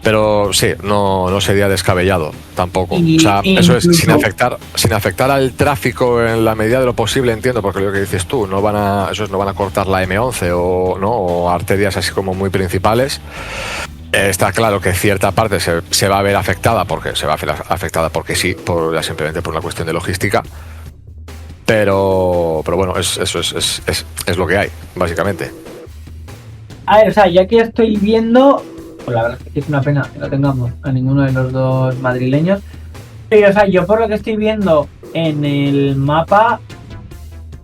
Pero sí, no sería descabellado tampoco. O sea, eso es sin afectar al tráfico en la medida de lo posible, entiendo, porque lo que dices tú, no van a cortar la M11 o arterias así como muy principales. Está claro que cierta parte se va a ver afectada porque sí, simplemente por una cuestión de logística. Pero bueno, eso es lo que hay, básicamente. A ver, o sea, ya que estoy viendo... Pues la verdad es que es una pena que no tengamos a ninguno de los dos madrileños. Pero, o sea, yo por lo que estoy viendo en el mapa,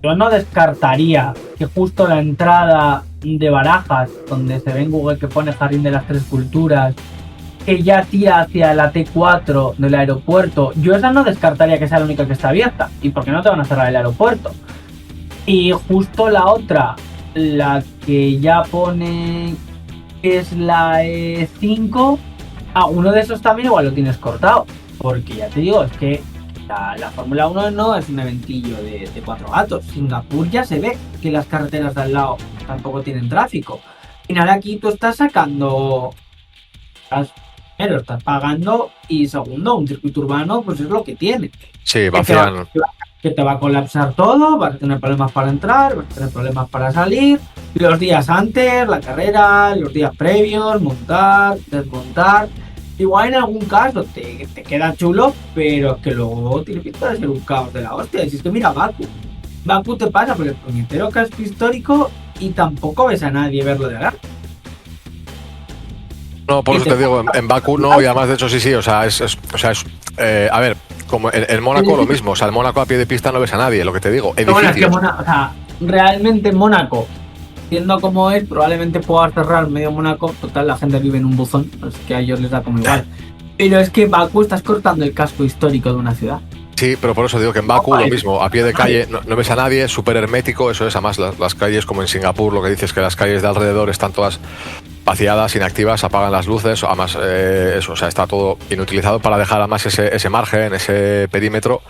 yo no descartaría que justo la entrada de Barajas, donde se ve en Google que pone Jardín de las Tres Culturas, que ya tira hacia la T4 del aeropuerto, yo esa no descartaría que sea la única que está abierta. ¿Y por qué no te van a cerrar el aeropuerto? Y justo la otra, la que ya pone... es la E5, uno de esos también igual lo tienes cortado, porque ya te digo, es que la Fórmula 1 no es un eventillo de 4 gatos. Singapur ya se ve que las carreteras de al lado tampoco tienen tráfico. Al final aquí tú estás sacando, primero estás pagando, y segundo, un circuito urbano pues es lo que tiene. Sí, vacían. Que te va a colapsar todo, vas a tener problemas para entrar, vas a tener problemas para salir, los días antes, la carrera, los días previos, montar, desmontar. Igual en algún caso te queda chulo, pero es que luego tiene pinta de ser un caos de la hostia. Y si es que mira Baku te pasa por el puñetero casco histórico y tampoco ves a nadie verlo de acá. No, por eso te digo, en Baku no, y además de hecho sí, o sea, a ver, como en Mónaco lo mismo, o sea, en Mónaco a pie de pista no ves a nadie, lo que te digo, edificios. Bueno, es que realmente en Mónaco, siendo como es, probablemente puedas cerrar medio Mónaco, total, la gente vive en un buzón, así que a ellos les da como igual. Pero es que Baku estás cortando el casco histórico de una ciudad. Sí, pero por eso digo que en Bakú lo mismo, a pie de calle no ves a nadie, súper hermético, eso es, además las calles como en Singapur, lo que dices que las calles de alrededor están todas vaciadas, inactivas, apagan las luces, además eso, o sea, está todo inutilizado para dejar además ese margen, ese perímetro.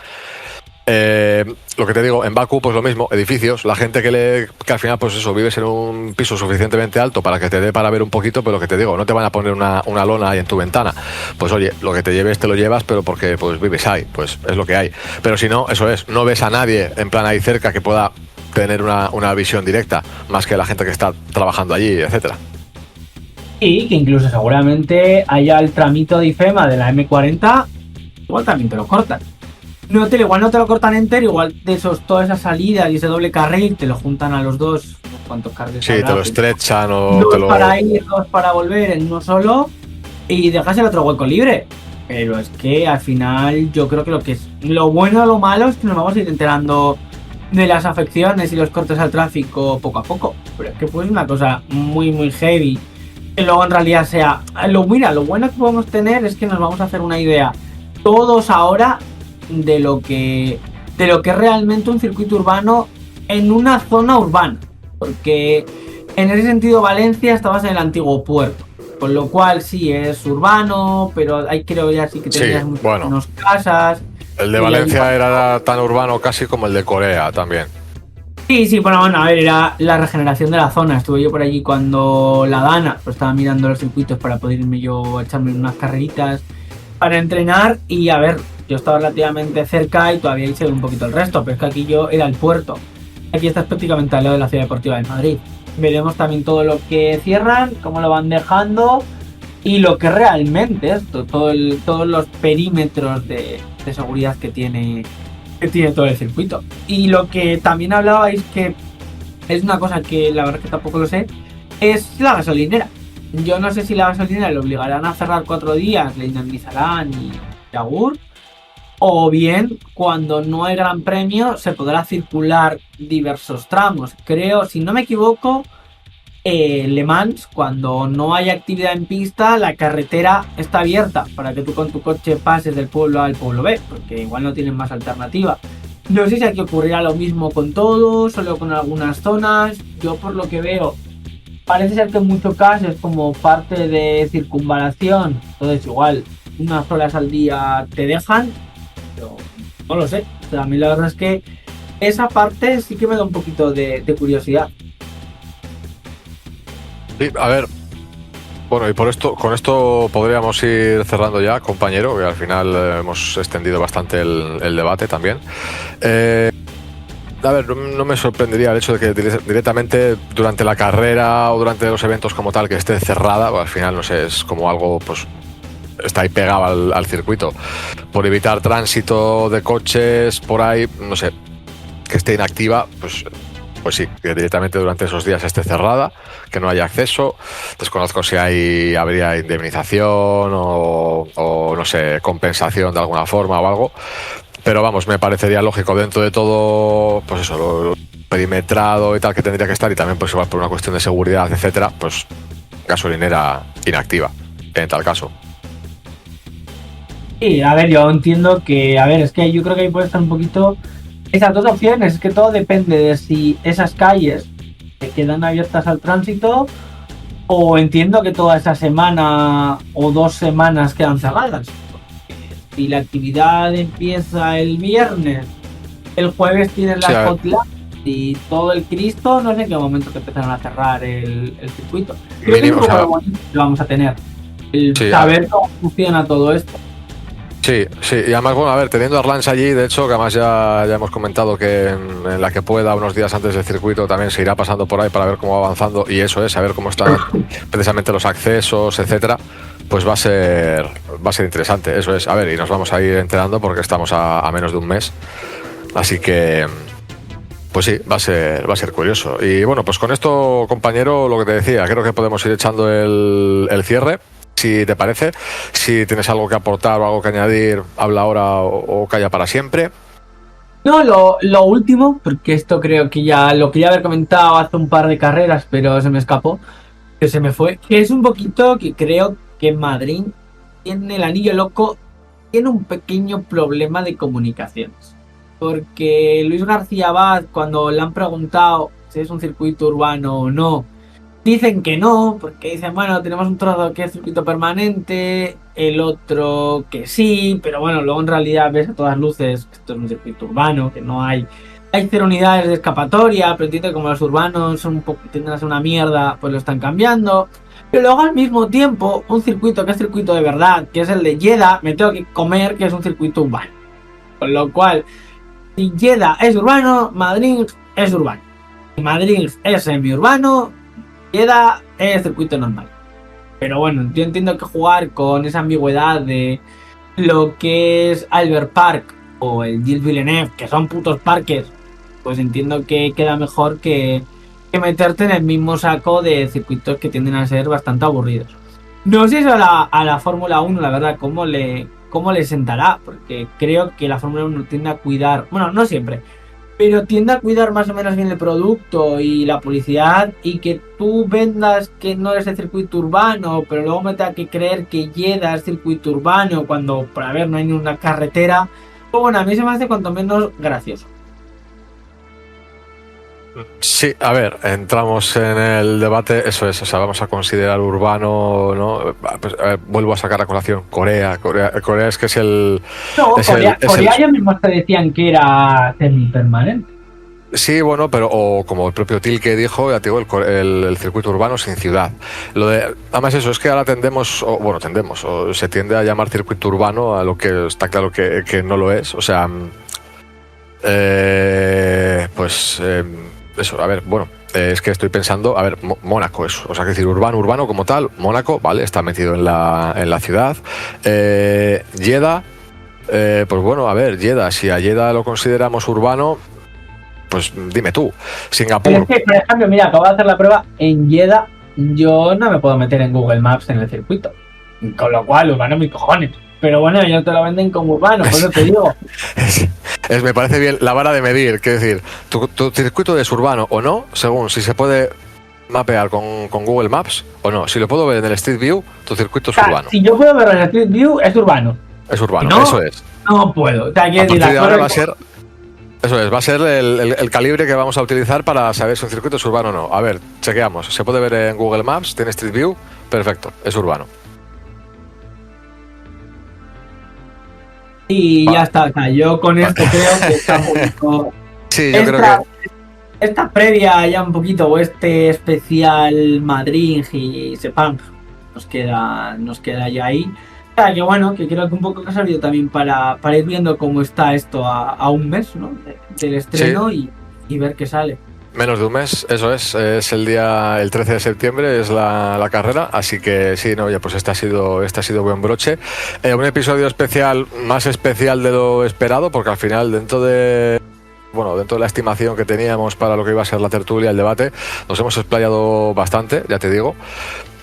Lo que te digo, en Bakú pues lo mismo, edificios, la gente que al final pues eso, vives en un piso suficientemente alto para que te dé para ver un poquito, pero lo que te digo, no te van a poner una lona ahí en tu ventana, pues oye, lo que te lleves te lo llevas, pero porque pues vives ahí, pues es lo que hay, pero si no, eso es, no ves a nadie en plan ahí cerca que pueda tener una visión directa, más que la gente que está trabajando allí, etcétera. Y que incluso seguramente haya el tramito de IFEMA de la M40, igual también te lo cortan. Igual no te lo cortan entero, igual de todas esas salidas y ese doble carril te lo juntan a los dos. ¿Cuántos carriles? Sí, te lo estrechan o dos te lo... para ir, dos para volver en uno solo y dejas el otro hueco libre. Pero es que al final yo creo que lo bueno o lo malo es que nos vamos a ir enterando de las afecciones y los cortes al tráfico poco a poco. Pero es que pues una cosa muy muy heavy. Que luego en realidad sea... lo bueno que podemos tener es que nos vamos a hacer una idea todos ahora de lo que es realmente un circuito urbano en una zona urbana, porque en ese sentido Valencia estabas en el antiguo puerto, con lo cual sí es urbano, pero hay creo ya sí que tenías menos casas. El de Valencia era tan urbano casi como el de Corea también. Sí, bueno, a ver, era la regeneración de la zona. Estuve yo por allí cuando la Dana, pues estaba mirando los circuitos para poder irme yo a echarme unas carreritas para entrenar y a ver, yo estaba relativamente cerca y todavía hice un poquito el resto, pero es que aquí yo era el puerto. Aquí estás prácticamente al lado de la Ciudad Deportiva de Madrid. Veremos también todo lo que cierran, cómo lo van dejando y lo que realmente esto, todos los perímetros de seguridad que tiene todo el circuito. Y lo que también hablabais, que es una cosa que la verdad que tampoco lo sé, es la gasolinera. Yo no sé si la gasolinera le obligarán a cerrar 4 días, le indemnizarán y yagur, o bien cuando no hay gran premio se podrá circular diversos tramos. Creo, si no me equivoco, Le Mans, cuando no hay actividad en pista, la carretera está abierta para que tú con tu coche pases del pueblo A al pueblo B, porque igual no tienen más alternativa. No sé si aquí ocurrirá lo mismo con todo, solo con algunas zonas. Yo por lo que veo, parece ser que en muchos casos es como parte de circunvalación, entonces igual unas horas al día te dejan, pero no lo sé. O sea, a mí la verdad es que esa parte sí que me da un poquito de curiosidad. Sí, a ver, bueno, y con esto podríamos ir cerrando ya, compañero, que al final hemos extendido bastante el debate también. A ver, no me sorprendería el hecho de que directamente durante la carrera o durante los eventos como tal que esté cerrada, al final, no sé, es como algo, pues, está ahí pegado al circuito. Por evitar tránsito de coches por ahí, no sé, que esté inactiva, pues sí, que directamente durante esos días esté cerrada, que no haya acceso. Desconozco si habría indemnización o no sé, compensación de alguna forma o algo. Pero vamos, me parecería lógico dentro de todo, pues eso, lo perimetrado y tal que tendría que estar, y también pues igual por una cuestión de seguridad, etcétera, pues gasolinera inactiva, en tal caso. Sí, a ver, yo entiendo que, es que yo creo que ahí puede estar un poquito esas dos opciones, es que todo depende de si esas calles se quedan abiertas al tránsito o entiendo que toda esa semana o 2 semanas quedan cerradas. Si la actividad empieza el viernes, el jueves tienen las hotline y todo el Cristo, no sé en qué momento que empezaron a cerrar el circuito. Creo que es un poco bonito que vamos a tener, el saber cómo funciona todo esto. Sí, y además, bueno, a ver, teniendo a Arlans allí, de hecho, que además ya hemos comentado que en la que pueda, unos días antes del circuito, también se irá pasando por ahí para ver cómo va avanzando, y eso es, saber cómo están precisamente los accesos, etcétera, pues va a ser interesante, eso es, a ver, y nos vamos a ir enterando porque estamos a menos de un mes, así que, pues sí, va a ser curioso. Y bueno, pues con esto, compañero, lo que te decía, creo que podemos ir echando el cierre. Si te parece, si tienes algo que aportar o algo que añadir, habla ahora o calla para siempre. No, lo último, porque esto creo que ya lo quería haber comentado hace un par de carreras, pero se me escapó, que se me fue, que es un poquito que creo que Madrid tiene el anillo loco tiene un pequeño problema de comunicaciones. Porque Luis García Abad, cuando le han preguntado si es un circuito urbano o no, dicen que no, porque dicen, bueno, tenemos un trozo que es circuito permanente, el otro que sí, pero bueno, luego en realidad ves a todas luces que esto es un circuito urbano, que no hay... Hay 0 unidades de escapatoria, pero entiendo que como los urbanos son un poco, tienden a ser una mierda, pues lo están cambiando. Pero luego al mismo tiempo, un circuito que es circuito de verdad, que es el de Jeddah, me tengo que comer que es un circuito urbano. Con lo cual, si Jeddah es urbano, Madrid es urbano. Si Madrid es semi-urbano, Jeddah es circuito normal. Pero bueno, yo entiendo que jugar con esa ambigüedad de lo que es Albert Park o el Gilles Villeneuve, que son putos parques, pues entiendo que queda mejor que meterte en el mismo saco de circuitos que tienden a ser bastante aburridos. No sé eso a la Fórmula 1, la verdad, cómo le sentará, porque creo que la Fórmula 1 tiende a cuidar, bueno, no siempre, pero tiende a cuidar más o menos bien el producto y la publicidad, y que tú vendas que no eres el circuito urbano, pero luego me tenga que creer que Jeddah es circuito urbano cuando, por ver, no hay ni una carretera. Pues bueno, a mí se me hace cuanto menos gracioso. Sí, a ver, entramos en el debate, eso es, o sea, vamos a considerar urbano, ¿no? Pues, vuelvo a sacar a colación Corea es que es el... No, Corea ya mismo te decían que era semipermanente. Sí, bueno, pero o como el propio Tilke dijo, ya te digo, el circuito urbano sin ciudad. Además eso, es que ahora o se tiende a llamar circuito urbano a lo que está claro que no lo es, o sea... eso, a ver, bueno, es que estoy pensando, a ver, Mónaco es, o sea, que decir, urbano como tal, Mónaco, vale, está metido en la ciudad. Jeddah, pues bueno, a ver, Jeddah, si a Jeddah lo consideramos urbano, pues dime tú, Singapur. Pero es que, por ejemplo, mira, acabo de hacer la prueba en Jeddah, yo no me puedo meter en Google Maps en el circuito, con lo cual, urbano mis cojones. Pero bueno, ellos te lo venden como urbano, por eso te digo. Me parece bien la vara de medir, que decir, tu circuito es urbano o no, según si se puede mapear con Google Maps o no. Si lo puedo ver en el Street View, tu circuito es urbano. Si yo puedo verlo en el Street View, es urbano. Es urbano, no, eso es. No puedo. O sea, a partir de ahora va a ser... Eso es, va a ser el calibre que vamos a utilizar para saber si un circuito es urbano o no. A ver, chequeamos. Se puede ver en Google Maps, tiene Street View, perfecto, es urbano. Y ya está, o sea, yo con esto creo que está un poquito... Sí, yo creo que... Esta previa ya un poquito, o este especial Madrid y Sepang, nos queda ya ahí. O sea, que bueno, que creo que un poco que ha servido también para ir viendo cómo está esto a un mes, ¿no? Del estreno, sí. y ver qué sale. Menos de un mes, eso es el 13 de septiembre es la carrera, así que sí, no, ya pues este ha sido buen broche. Un episodio especial, más especial de lo esperado, porque al final dentro de la estimación que teníamos para lo que iba a ser la tertulia, el debate, nos hemos explayado bastante, ya te digo.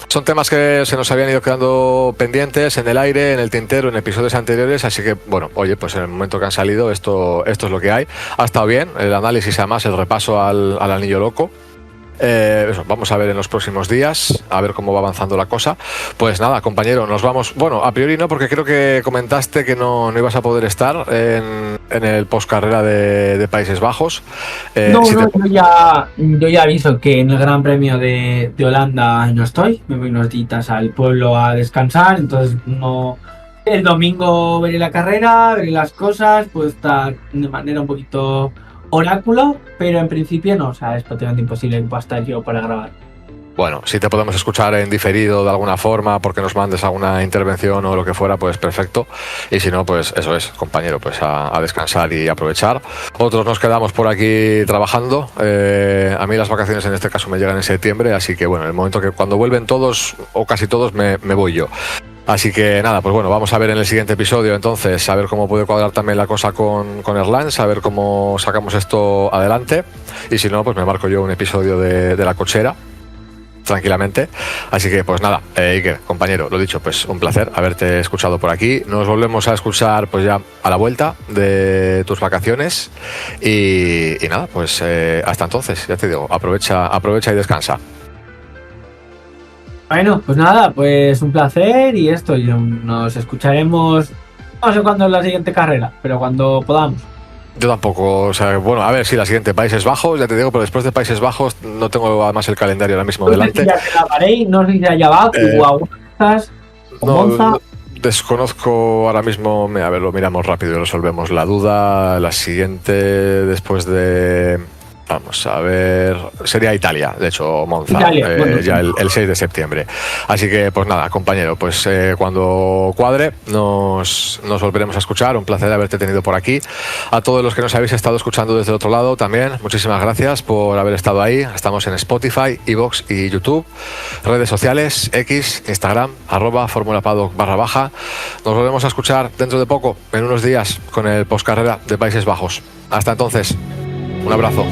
Son temas que se nos habían ido quedando pendientes en el aire, en el tintero, en episodios anteriores, así que, bueno, oye, pues en el momento que han salido, esto es lo que hay. Ha estado bien, el análisis, además, el repaso al Anillo Loco. Eso, vamos a ver en los próximos días, a ver cómo va avanzando la cosa. Pues nada, compañero, nos vamos. Bueno, a priori no, porque creo que comentaste que no ibas a poder estar en el postcarrera de Países Bajos. Yo ya aviso que en el Gran Premio de Holanda no estoy. Me voy unos días al pueblo a descansar, entonces no. El domingo veré la carrera, veré las cosas, puedo estar de manera un poquito oráculo, pero en principio no, o sea, es prácticamente imposible que pueda estar yo para grabar. Bueno, si te podemos escuchar en diferido de alguna forma porque nos mandes alguna intervención o lo que fuera, pues perfecto. Y si no, pues eso es, compañero, pues a descansar y aprovechar. Otros nos quedamos por aquí trabajando. A mí las vacaciones en este caso me llegan en septiembre, así que bueno, en el momento que cuando vuelven todos o casi todos me voy yo. Así que nada, pues bueno, vamos a ver en el siguiente episodio entonces, a ver cómo puede cuadrar también la cosa con Erlans, a ver cómo sacamos esto adelante. Y si no, pues me marco yo un episodio de La Cochera, tranquilamente. Así que pues nada, Iker, compañero, lo dicho, pues un placer haberte escuchado por aquí. Nos volvemos a escuchar pues ya a la vuelta de tus vacaciones. Y nada, pues hasta entonces, ya te digo, aprovecha y descansa. Bueno, pues nada, pues un placer y nos escucharemos No sé cuándo es la siguiente carrera, pero cuando podamos. Yo tampoco, o sea, bueno, a ver, sí, la siguiente, Países Bajos, ya te digo, pero después de Países Bajos no tengo además el calendario ahora mismo delante. No sé si ya Bahrein, no sé si ya Baku o algunas o Monza. No, desconozco ahora mismo, a ver, lo miramos rápido y resolvemos la duda. La siguiente, después de... Vamos a ver, sería Italia, de hecho, Monza, Italia, bueno, ya el 6 de septiembre. Así que, pues nada, compañero, pues cuando cuadre nos volveremos a escuchar. Un placer haberte tenido por aquí. A todos los que nos habéis estado escuchando desde el otro lado también, muchísimas gracias por haber estado ahí. Estamos en Spotify, iVoox y YouTube. Redes sociales, X, Instagram, @formulapaddock_. Nos volvemos a escuchar dentro de poco, en unos días, con el postcarrera de Países Bajos. Hasta entonces. Un abrazo.